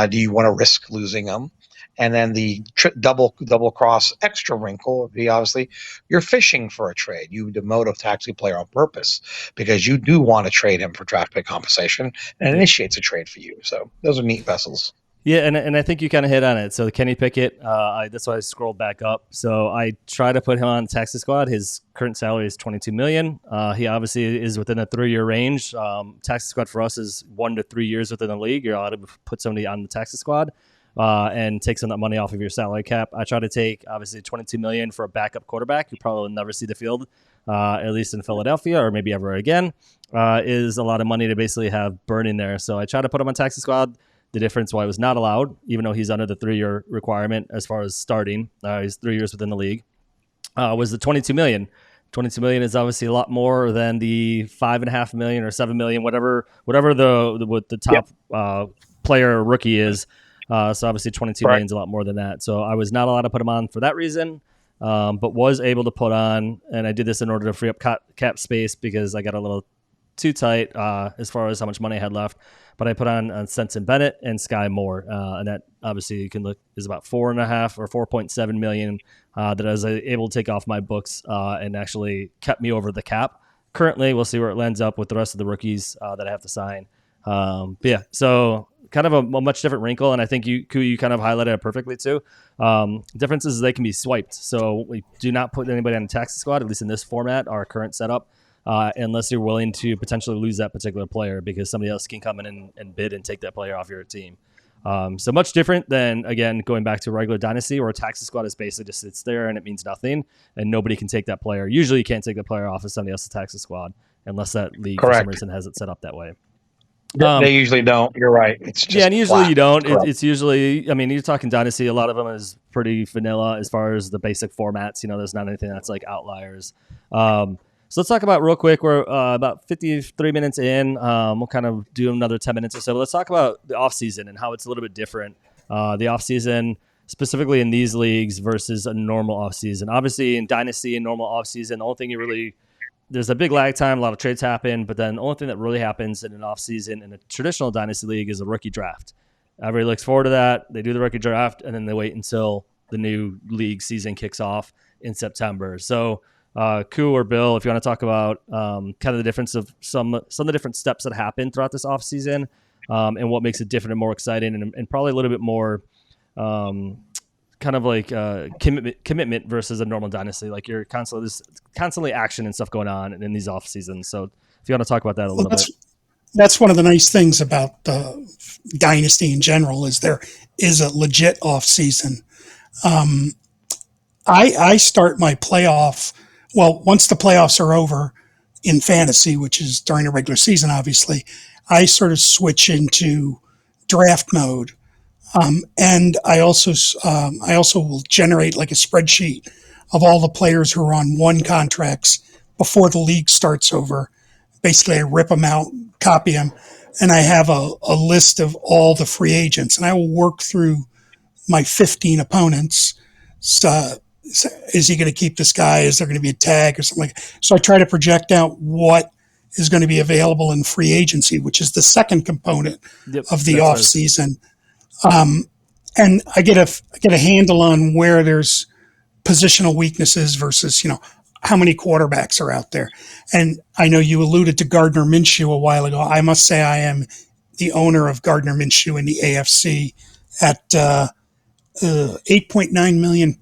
Do you want to risk losing them? And then the double cross extra wrinkle would be obviously you're fishing for a trade. You demote a taxi player on purpose because you do want to trade him for draft pick compensation and initiates a trade for you. So those are neat vessels. Yeah, and I think you kind of hit on it. So Kenny Pickett, that's why I scrolled back up. So I try to put him on the taxi squad. His current salary is $22 million. He obviously is within a 3-year range. Taxi squad for us is 1 to 3 years within the league. You're allowed to put somebody on the taxi squad. And take some of that money off of your salary cap. I try to take obviously $22 million for a backup quarterback who probably will never see the field, at least in Philadelphia or maybe ever again. Is a lot of money to basically have burning there. So I try to put him on taxi squad. The difference why it was not allowed, even though he's under the 3-year requirement as far as starting, he's 3 years within the league, was the $22 million. $22 million is obviously a lot more than the $5.5 million or $7 million, whatever the top player rookie is. So obviously 22 million is a lot more than that. So I was not allowed to put him on for that reason, but was able to put on, and I did this in order to free up cap space because I got a little too tight as far as how much money I had left. But I put on Stenson Bennett and Sky Moore, and that obviously you can look is about 4.5 or 4.7 million that I was able to take off my books and actually kept me over the cap. Currently, we'll see where it lands up with the rest of the rookies that I have to sign. But yeah, so kind of a much different wrinkle, and I think you kind of highlighted it perfectly too. Differences is they can be swiped, so we do not put anybody on the taxi squad, at least in this format, our current setup, unless you're willing to potentially lose that particular player because somebody else can come in and bid and take that player off your team. So much different than, again, going back to regular Dynasty where a taxi squad is basically just sits there and it means nothing and nobody can take that player. Usually you can't take the player off of somebody else's taxi squad unless that league for some reason has it set up that way. They usually don't. You're right. It's just and usually you don't. It's usually, I mean, you're talking Dynasty. A lot of them is pretty vanilla as far as the basic formats. There's not anything that's like outliers. So let's talk about real quick. We're about 53 minutes in. We'll kind of do another 10 minutes or so. But let's talk about the off season and how it's a little bit different. The off season, specifically in these leagues versus a normal off season. Obviously, in Dynasty and normal off season, the only thing there's a big lag time, a lot of trades happen, but then the only thing that really happens in an offseason in a traditional Dynasty League is a rookie draft. Everybody looks forward to that. They do the rookie draft, and then they wait until the new league season kicks off in September. So, Ku or Bill, if you want to talk about kind of the difference of some of the different steps that happen throughout this offseason, and what makes it different and more exciting, and probably a little bit more kind of like commitment versus a normal dynasty. Like you're constantly action and stuff going on in these off seasons. So if you want to talk about that a little bit. That's one of the nice things about Dynasty in general is there is a legit off season. I start my playoff. Well, once the playoffs are over in fantasy, which is during the regular season, obviously, I sort of switch into draft mode, and I also will generate like a spreadsheet of all the players who are on one contracts before the league starts over. Basically, I rip them out, copy them, and I have a list of all the free agents, and I will work through my 15 opponents. So, is he going to keep this guy? Is there going to be a tag or something like that? So I try to project out what is going to be available in free agency, which is the second component of the off season. And I get a handle on where there's positional weaknesses versus, how many quarterbacks are out there. And I know you alluded to Gardner Minshew a while ago. I must say I am the owner of Gardner Minshew in the AFC at $8.9 million.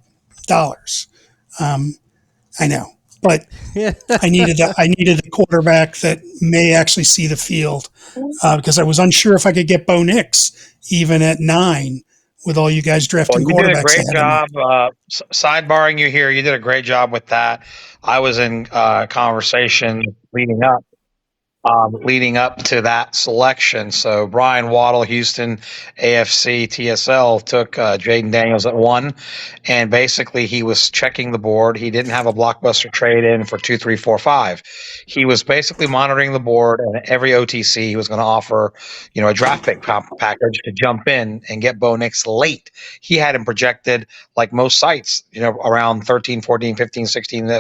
I know, but I needed a quarterback that may actually see the field because I was unsure if I could get Bo Nix even at 9 with all you guys drafting quarterbacks. You did a great job. Sidebarring you here, you did a great job with that. I was in conversation leading up to that selection. So Brian Waddle, Houston, AFC, TSL took Jaden Daniels at 1, and basically he was checking the board. He didn't have a blockbuster trade in for 2, 3, 4, 5. He was basically monitoring the board, and every OTC he was going to offer, a draft pick package to jump in and get Bo Nix late. He had him projected like most sites, around 13, 14, 15, 16,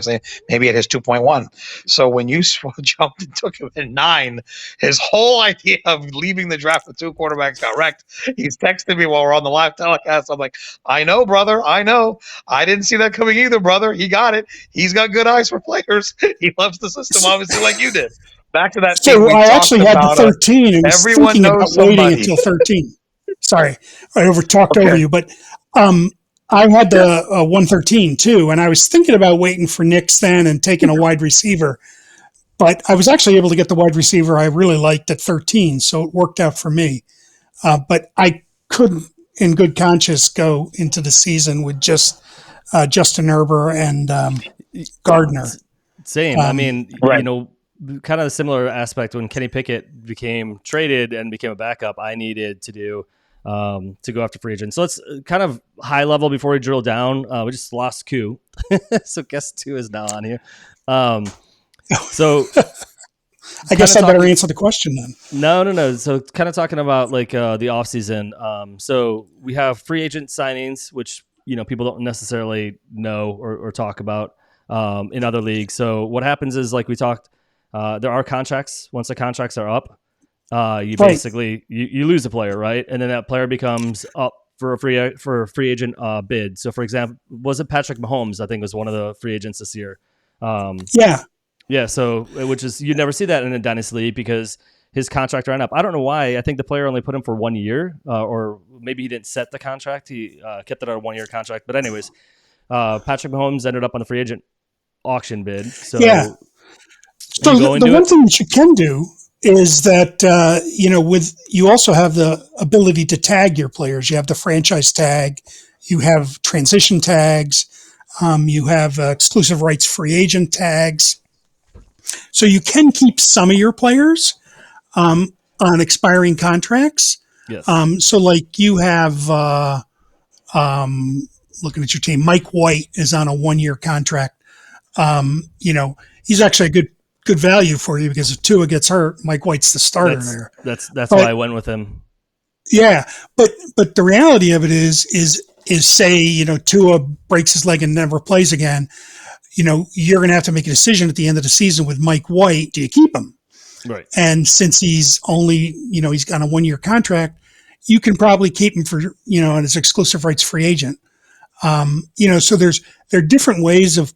maybe at his 2.1. So when you jumped and took him in 9, his whole idea of leaving the draft with 2 quarterbacks got wrecked. He's texting me while we're on the live telecast. I'm like, I know, brother. I know. I didn't see that coming either, brother. He got it. He's got good eyes for players. He loves the system, obviously, like you did. Back to that. So I actually had the 13 and was thinking about waiting until 13. Sorry, I talked over you, but I had the 113 too, and I was thinking about waiting for Nix then and taking a wide receiver. But I was actually able to get the wide receiver I really liked at 13, so it worked out for me. But I couldn't, in good conscience, go into the season with just Justin Herbert and Gardner. Same. I mean, right. Kind of a similar aspect when Kenny Pickett became traded and became a backup, I needed to do to go after free agents. So let's kind of high level before we drill down. We just lost Q. So guest 2 is now on here. So I guess I better answer the question then. No. So kind of talking about like the off season. So we have free agent signings, which, people don't necessarily know or talk about in other leagues. So what happens is, like we talked, there are contracts. Once the contracts are up, you basically you lose a player, right? And then that player becomes up for a free agent bid. So for example, was it Patrick Mahomes? I think was one of the free agents this year. Yeah, so which is you never see that in a Dynasty League because his contract ran up. I don't know why. I think the player only put him for 1 year, or maybe he didn't set the contract. He kept it at a 1 year contract. But anyways, Patrick Mahomes ended up on the free agent auction bid. So yeah. So the one thing that you can do is that you also have the ability to tag your players. You have the franchise tag, you have transition tags, you have exclusive rights free agent tags. So you can keep some of your players on expiring contracts. Yes. So like you have, looking at your team, Mike White is on a 1 year contract. He's actually a good value for you because if Tua gets hurt, Mike White's the starter there. That's why I went with him. Yeah, but the reality of it is say Tua breaks his leg and never plays again. You're going to have to make a decision at the end of the season with Mike White. Do you keep him? Right. And since he's only, he's got a 1 year contract, you can probably keep him for, on his exclusive rights free agent. So there are different ways of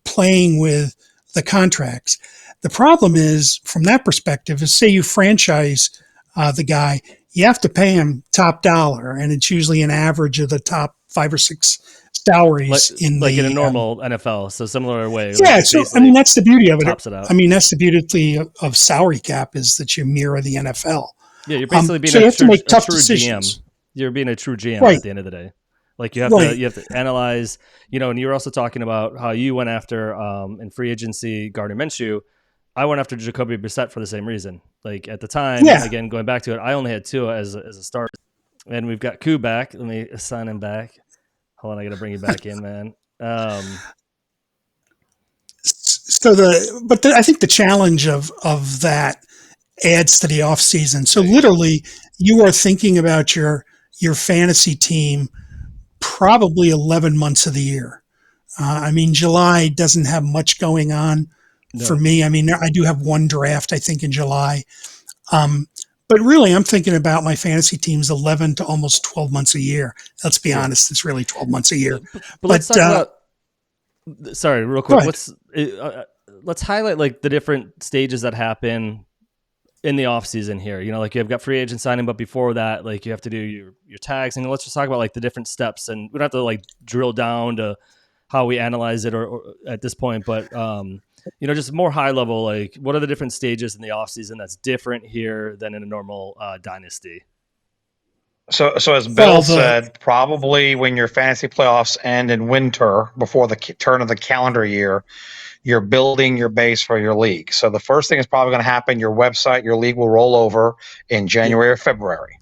playing with the contracts. The problem is, from that perspective, is say you franchise the guy, you have to pay him top dollar, and it's usually an average of the top 5 or 6 salaries in like in a the. normal NFL, so similar way. Yeah, Like so I mean that's the beauty of it. Tops it out. I mean that's the beauty of salary cap is that you mirror the NFL. Yeah, you're basically being so you have to make a tough true decisions. GM. You're being a true GM Right. at the end of the day. Like you have to analyze, and you're also talking about how you went after in free agency Gardner Minshew. I went after Jacoby Brissett for the same reason. Like at the time, again going back to it, I only had Tua as a start, and we've got Koo back. Let me assign him back. Hold on, I got to bring you back in, man. I think the challenge of that adds to the off season. So literally, you are thinking about your fantasy team probably 11 months of the year. I mean, July doesn't have much going on for me. I mean, I do have one draft, I think, in July. But really, I'm thinking about my fantasy teams 11 to almost 12 months a year. Let's be honest, it's really 12 months a year. But let's talk about. Sorry, real quick. Let's highlight like the different stages that happen in the off season here. Like you've got free agent signing, but before that, like you have to do your tags, and let's just talk about like the different steps. And we don't have to like drill down to how we analyze it or at this point, but just more high level, like what are the different stages in the off season that's different here than in a normal dynasty? So as Bill said, probably when your fantasy playoffs end in winter before the turn of the calendar year, you're building your base for your league. So the first thing is probably going to happen. Your website, your league will roll over in January or February.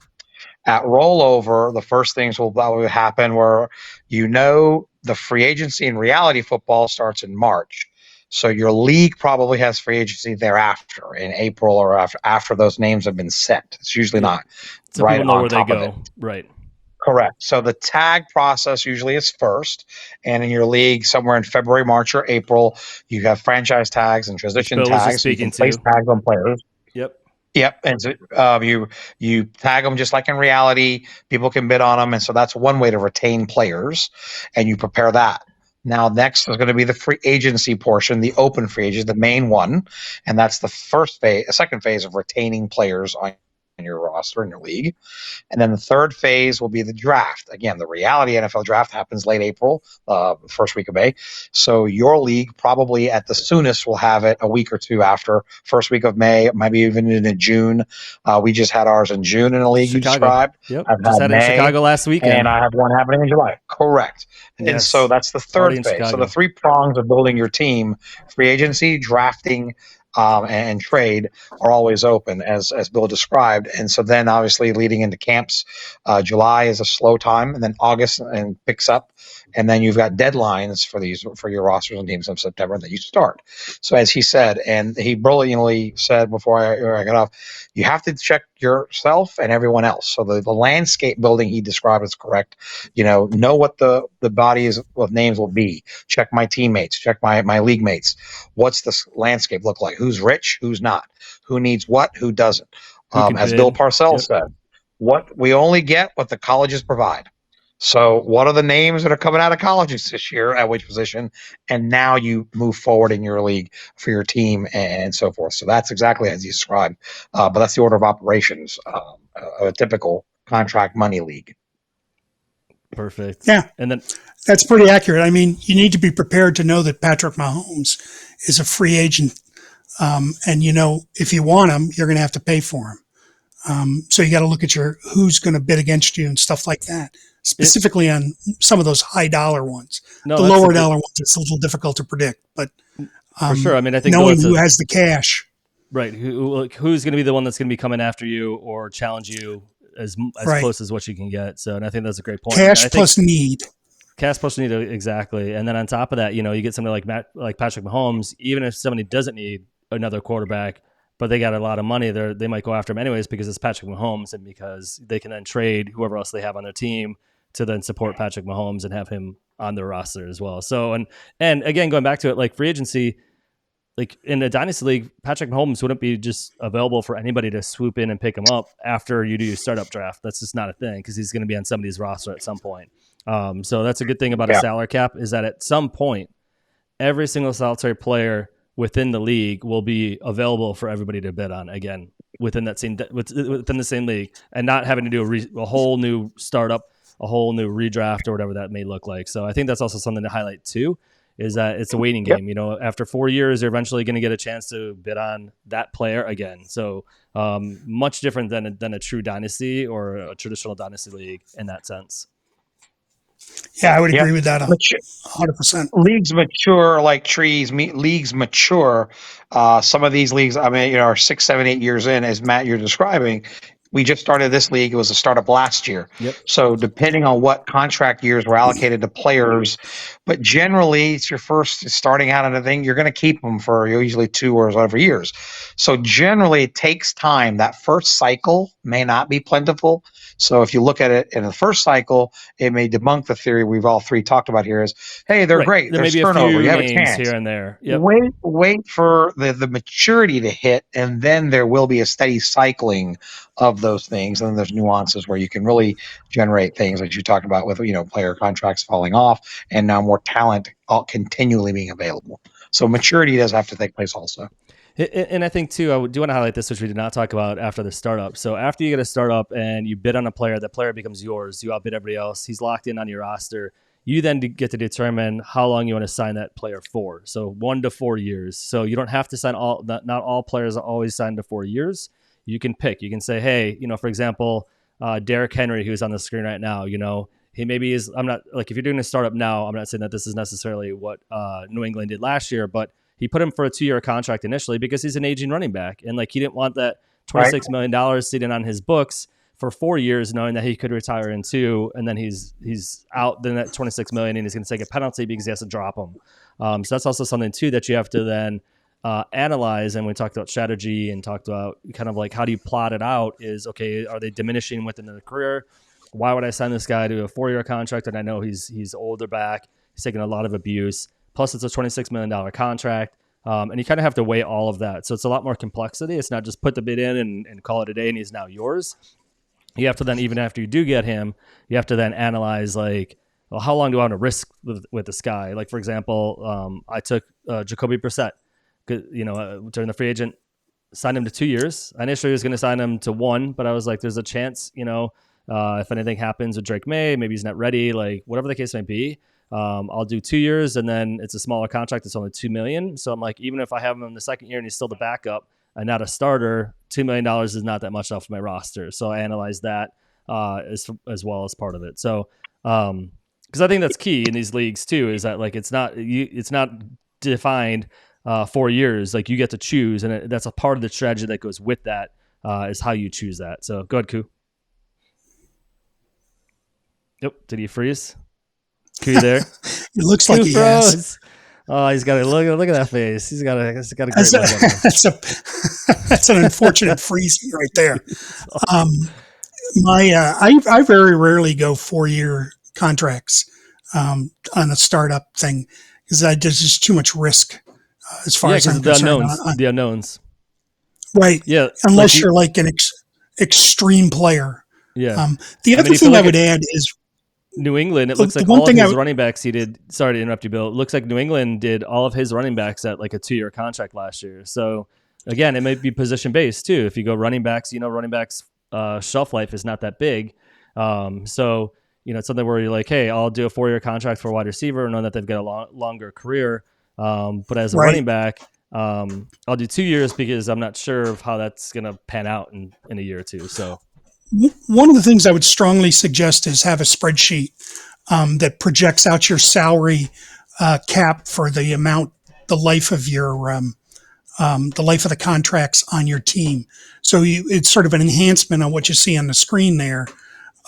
At rollover, the first things will probably happen where the free agency in reality football starts in March. So your league probably has free agency thereafter in April or after those names have been set. It's usually not so right people know on where top they of go. it. Right. Correct. So the tag process usually is first, and in your league, somewhere in February, March, or April, you have franchise tags and transition tags. So you can place tags on players. Yep. And so you tag them just like in reality. People can bid on them, and so that's one way to retain players, and you prepare that. Now, next is going to be the free agency portion, the open free agent, the main one, and that's the second phase of retaining players on your roster in your league. And then the third phase will be the draft. Again, the reality NFL draft happens late April, first week of May. So your league probably at the soonest will have it a week or two after first week of May, maybe even into June. We just had ours in June in a league you described. Yep. I've just had it in Chicago last weekend. And I have one happening in July. Correct. Yes. And so that's the third phase. So the three prongs of building your team, free agency, drafting, and trade are always open, as Bill described. And so then obviously leading into camps, July is a slow time, and then August and picks up. And then you've got deadlines for your rosters and teams in September that you start. So as he said, and he brilliantly said before I got off, you have to check yourself and everyone else. So the landscape building he described is correct. Know what the bodies of names will be. Check my teammates. Check my league mates. What's the landscape look like? Who's rich? Who's not? Who needs what? Who doesn't? As Bill Parcells said, we only get what the colleges provide. So what are the names that are coming out of colleges this year at which position? And now you move forward in your league for your team and so forth. So that's exactly as you described. But that's the order of operations of a typical contract money league. Perfect. Yeah. And then that's pretty accurate. I mean, you need to be prepared to know that Patrick Mahomes is a free agent. And if you want him, you're going to have to pay for him. So you got to look at who's going to bid against you and stuff like that. Specifically on some of those high dollar ones. The lower dollar ones, it's a little difficult to predict, but for sure. I mean, I think knowing who has the cash, right? Who's going to be the one that's going to be coming after you or challenge you as close as what you can get. So, and I think that's a great point. Cash plus need. Cash plus need, exactly. And then on top of that, you get somebody like Patrick Mahomes. Even if somebody doesn't need another quarterback, but they got a lot of money, they might go after him anyways because it's Patrick Mahomes, and because they can then trade whoever else they have on their team to then support Patrick Mahomes and have him on their roster as well. So, and again, going back to it, like free agency, like in a Dynasty League, Patrick Mahomes wouldn't be just available for anybody to swoop in and pick him up after you do your startup draft. That's just not a thing because he's going to be on somebody's roster at some point. So that's a good thing about a salary cap is that at some point, every single solitary player within the league will be available for everybody to bid on. Again, within the same league, and not having to do a whole new startup, a whole new redraft, or whatever that may look like. So I think that's also something to highlight too, is that it's a waiting game. After 4 years, you're eventually going to get a chance to bid on that player again. So much different than a true dynasty or a traditional dynasty league in that sense. Yeah, I would agree with that 100%. Leagues mature like trees. Leagues mature. Some of these leagues, are 6, 7, 8 years in, as Matt, you're describing. We just started this league. It was a startup last year. Yep. So depending on what contract years were allocated to players, but generally it's your first starting out in a thing, you're going to keep them for usually 2 or whatever years. So generally it takes time. That first cycle may not be plentiful. So if you look at it in the first cycle, it may debunk the theory we've all three talked about here is, hey, they're great. There There's may be turnover. a few You have a names chance. here and there. Yep. Wait for the maturity to hit, and then there will be a steady cycling of those things. And then there's nuances where you can really generate things like you talked about with player contracts falling off, and now more talent continually being available. So maturity does have to take place also. And I think too, I do want to highlight this, which we did not talk about after the startup. So after you get a startup and you bid on a player, that player becomes yours. You outbid everybody else. He's locked in on your roster. You then get to determine how long you want to sign that player for. So 1 to 4 years. So you don't have to sign not all players are always signed to 4 years. You can pick. You can say, hey, for example, Derrick Henry, who's on the screen right now, he maybe is. I'm not like, if you're doing a startup now, I'm not saying that this is necessarily what New England did last year, but he put him for a 2-year contract initially because he's an aging running back. And he didn't want that $26 million sitting on his books for 4 years, knowing that he could retire in 2, and then he's out. Then that $26 million, and he's going to take a penalty because he has to drop him. So that's also something too that you have to then analyze. And we talked about strategy and talked about kind of like, how do you plot it out? Is, okay, are they diminishing within their career? Why would I sign this guy to a 4-year contract? And I know he's older back. He's taking a lot of abuse. Plus, it's a $26 million contract. And you kind of have to weigh all of that. So it's a lot more complexity. It's not just put the bid in and call it a day and he's now yours. You have to then, even after you do get him, you have to then analyze, how long do I want to risk with this guy? Like, for example, I took Jacoby Brissett, during the free agent, signed him to 2 years. I initially was going to sign him to 1, but I was like, there's a chance, if anything happens with Drake May, maybe he's not ready, whatever the case may be. I'll do 2 years, and then it's a smaller contract. It's only $2 million. So I'm like, even if I have him in the second year and he's still the backup and not a starter, $2 million is not that much off my roster. So I analyzed that as well as part of it. So because I think that's key in these leagues too, is that it's not defined 4 years. You get to choose, and that's a part of the strategy that goes with that is how you choose that. So go ahead, Koo. Yep. Did he freeze? Koo there? It looks like he has. Oh, he's got a look at that face. He's got a great look. That's an unfortunate freezing right there. I very rarely go 4-year contracts on a startup thing because there's just too much risk as far as I'm concerned. The unknowns. Right. Yeah. Unless you're an extreme player. Yeah. The other thing I would add is New England, it looks like all of his running backs he did. Sorry to interrupt you, Bill. It looks like New England did all of his running backs at a 2-year contract last year. So again, it might be position based too. If you go running backs, running backs shelf life is not that big. So it's something where you're like, hey, I'll do a 4-year contract for a wide receiver, know that they've got a longer career. But as a running back, I'll do 2 years because I'm not sure of how that's going to pan out in a year or two. So. One of the things I would strongly suggest is have a spreadsheet that projects out your salary cap for the life of the contracts on your team. So it's sort of an enhancement on what you see on the screen there.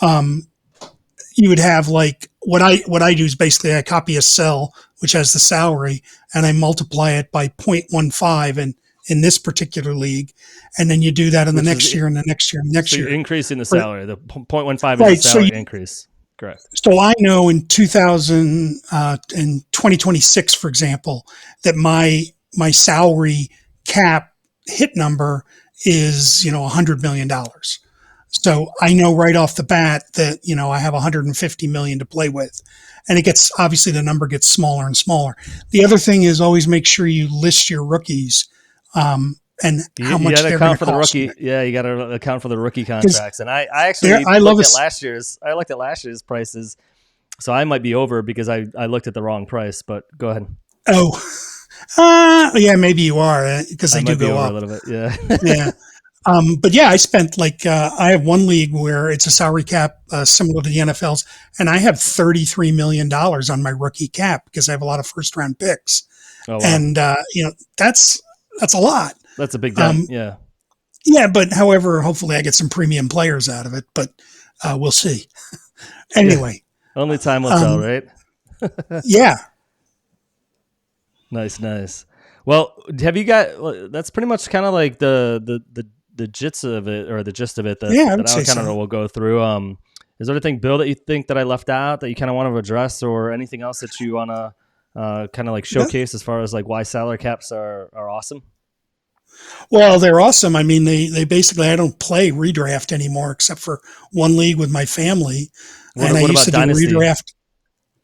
You would have what I do is basically I copy a cell which has the salary and I multiply it by 0.15 in this particular league, and then you do that in the next year and the next year and next year. You're increasing the salary. The 0.15 is the salary increase. Correct. So I know in 2026, for example, that my salary cap hit number is $100 million. So I know right off the bat that I have $150 million to play with, and obviously the number gets smaller and smaller. The other thing is always make sure you list your rookies and how You much got to they're going account to for the cost rookie. me. Yeah, you got to account for the rookie Because contracts. And I actually I love looked a at last year's. I looked at last year's prices, so I might be over because I looked at the wrong price. But go ahead. oh, yeah, maybe you are because I they do might be go over a up. little bit. Yeah. Yeah. But yeah, I spent I have one league where it's a salary cap similar to the NFL's, and I have $33 million on my rookie cap because I have a lot of first round picks, Oh wow, and that's a lot. that's a big dent. Um, Yeah. yeah, but however, hopefully I get some premium players out of it, but we'll see. Yeah. Anyway, Only time will tell, um, right? yeah, Nice, nice. Well, have you got? That's pretty much kind of like the gist of it, or the gist of it that yeah, I that would I say kind of so. will go through. Is there anything, Bill, that you think that I left out that you kind of want to address, or anything else that you want to kind of like No, showcase as far as like why salary caps are awesome? well, they're awesome. I mean, they basically I don't play redraft anymore except for one league with my family, and I What used about to do Dynasty? redraft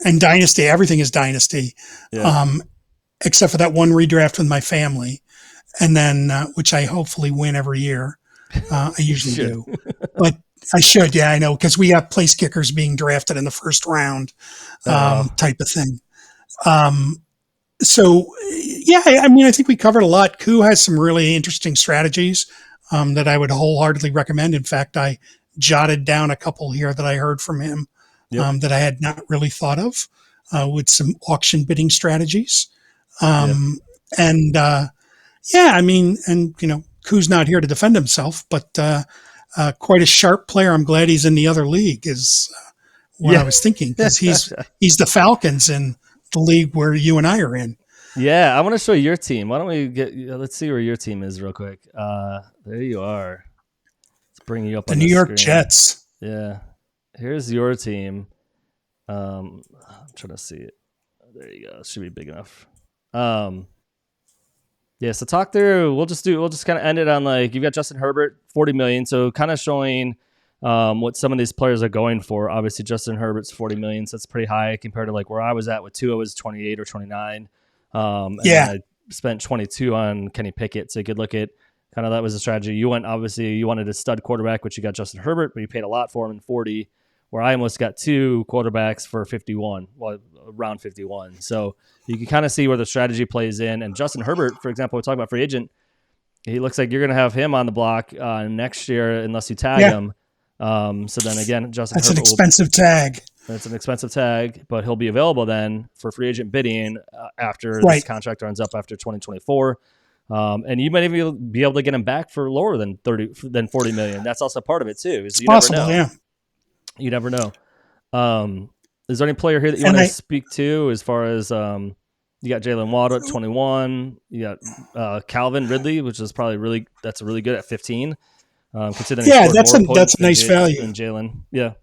and dynasty. Everything is dynasty, Yeah, um, except for that one redraft with my family, and then which I hopefully win every year. I you usually should. do, but I should. Yeah, I know because we have place kickers being drafted in the first round, Oh wow. type of thing. Um, so yeah, I mean, I think we covered a lot. Koo has some really interesting strategies that I would wholeheartedly recommend. In fact, I jotted down a couple here that I heard from him Yep. that I had not really thought of with some auction bidding strategies. Yeah. Um, and yeah, I mean, and Koo's not here to defend himself, but quite a sharp player. I'm glad he's in the other league. Is what I Yeah. was thinking because he's the Falcons in the league where you and I are in. Yeah. I want to show your team. Why don't we get? Let's see where your team is real quick. There you are. Let's bring you up The on New the York screen. Jets. Yeah. Here's your team. I'm trying to see it. There you go. It should be big enough. Um, yeah. So talk through. We'll just kind of end it on like you've got Justin Herbert, 40 million. So kind of showing what some of these players are going for. Obviously, Justin Herbert's 40 million, so that's pretty high compared to like where I was at with Tua was 28 or 29. And then Yeah, I spent 22 on Kenny Pickett. So you could look at kind of that was a strategy. You wanted a stud quarterback, which you got Justin Herbert, but you paid a lot for him in 40. Where I almost got two quarterbacks for 51, well, around 51. So you can kind of see where the strategy plays in. And Justin Herbert, for example, we're talking about free agent. He looks like you're going to have him on the block next year unless you tag yeah, him. So then again, Justin that's an Herbert will. expensive tag. It's an expensive tag, but he'll be available then for free agent bidding after this Right. contract runs up after 2024. And you might even be able to get him back for lower than 40 million. That's also part of it too. Is It's you never possible, know. yeah. You never know. Is there any player here that you And want to speak to as far as you got Jalen Waddle at 21, you got Calvin Ridley, which is probably that's really good at 15. Considering he yeah, scored more points that's a nice value. than Jalen. Yeah.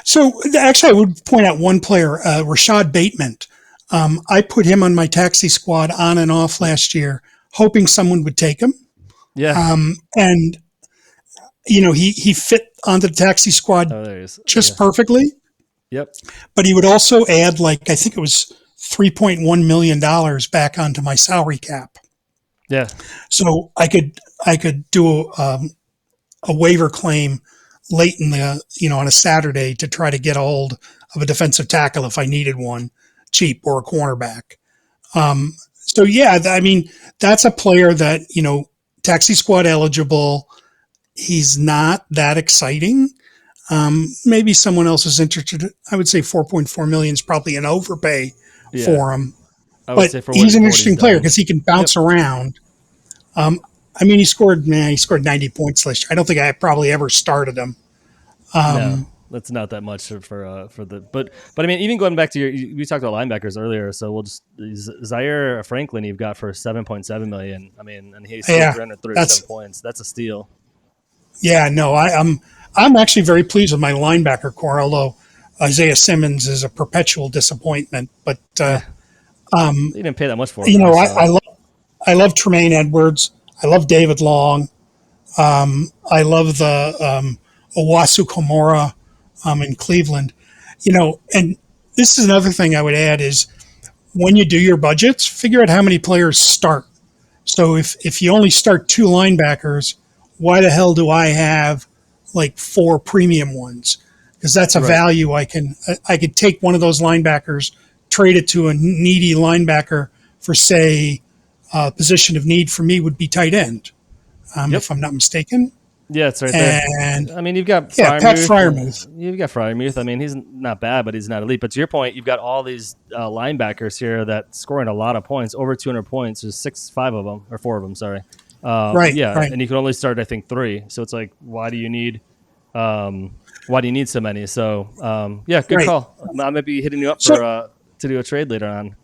So actually, I would point out one player, Rashad Bateman. I put him on my taxi squad on and off last year, hoping someone would take him. Yeah. And he fit onto the taxi squad Oh, there he is. just Yeah. perfectly. Yep. But he would also add I think it was $3.1 million back onto my salary cap. Yeah. So I could do a waiver claim late in the on a Saturday to try to get a hold of a defensive tackle if I needed one cheap or a cornerback. So yeah, I mean that's a player that taxi squad eligible. He's not that exciting. Maybe someone else is interested. I would say 4.4 million is probably an overpay Yeah. for him, I would but say for he's an what he's interesting player done. because he can bounce around. I mean, he scored 90 points last year. I don't think I probably ever started him. No, that's not that much for the but I mean even going back to we talked about linebackers earlier, so we'll just Zaire Franklin you've got for 7.7 million. I mean, and he scored Yeah, 337 points. That's a steal. no, I'm actually very pleased with my linebacker core. Although Isaiah Simmons is a perpetual disappointment, but Yeah, you didn't pay that much for him. I love Tremaine Edwards. I love David Long. I love the Owasu Komora in Cleveland. And this is another thing I would add is when you do your budgets, figure out how many players start. So if you only start 2 linebackers, why the hell do I have like 4 premium ones? Because that's a Right. value I could take one of those linebackers, trade it to a needy linebacker for, say, a position of need for me would be tight end, Yep. if I'm not mistaken. Yeah, it's right there. And I mean, you've got yeah, Pat Fryermuth. Fryermuth. You've got Fryermuth. I mean, he's not bad, but he's not elite. But to your point, you've got all these linebackers here that scoring a lot of points, over 200 points. There's 5 of them, or 4 of them, sorry. Right, Yeah, right. and you can only start, I think, 3. So it's like, why do you need so many? So yeah, good Right. call. I might be hitting you up So- for to do a trade later on.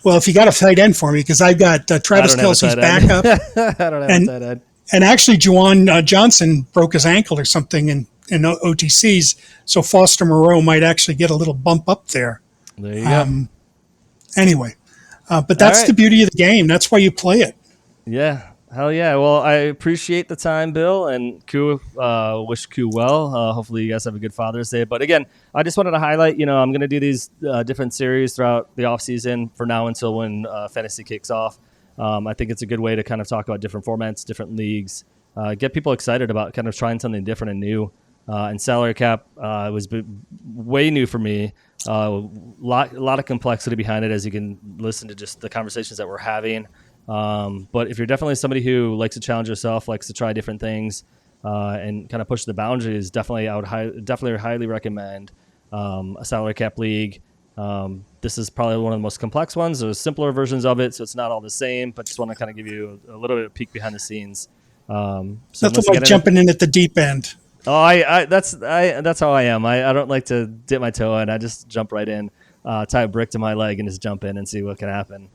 Well, if you got a tight end for me, because I've got Travis I don't have a Kelce's tight end. backup, I don't have And- a tight end. and actually Juwan Johnson broke his ankle or something in OTCs, so Foster Moreau might actually get a little bump up there. There you go. Anyway, but that's right. the beauty of the game. That's why you play it. Yeah. Hell yeah. Well, I appreciate the time, Bill, and Koo, wish Koo well. Hopefully you guys have a good Father's Day. But again, I just wanted to highlight, I'm going to do these different series throughout the off season for now until when fantasy kicks off. I think it's a good way to kind of talk about different formats, different leagues, get people excited about kind of trying something different and new. And salary cap was way new for me. Lot of complexity behind it, as you can listen to just the conversations that we're having. But if you're definitely somebody who likes to challenge yourself, likes to try different things, and kind of push the boundaries, definitely I would definitely highly recommend a salary cap league. This is probably one of the most complex ones. There's simpler versions of it, so it's not all the same. But just want to kind of give you a little bit of peek behind the scenes. So Nothing like jumping in at the deep end. Oh, that's how I am. I don't like to dip my toe in. I just jump right in, tie a brick to my leg, and just jump in and see what can happen.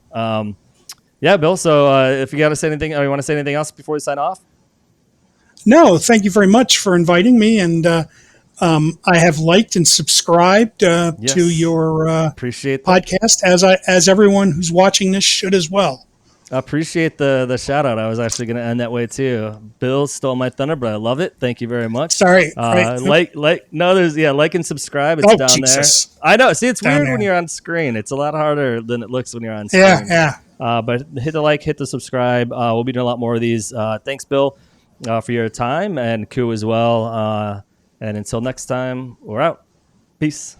Yeah, Bill. So if you got to say anything, or you want to say anything else before we sign off? No, thank you very much for inviting me, and I have liked and subscribed Yes. to your Appreciate that. podcast, as everyone who's watching this should as well. I appreciate the shout out. I was actually going to end that way too. Bill stole my thunder, but I love it. Thank you very much. Sorry, right. Like and subscribe. It's Oh, down Jesus. there. I know. See, it's Down weird there. when you're on screen. It's a lot harder than it looks when you're on screen. Yeah. But hit the like, hit the subscribe. We'll be doing a lot more of these. Thanks, Bill, for your time, and Koo as well. And until next time, we're out. Peace.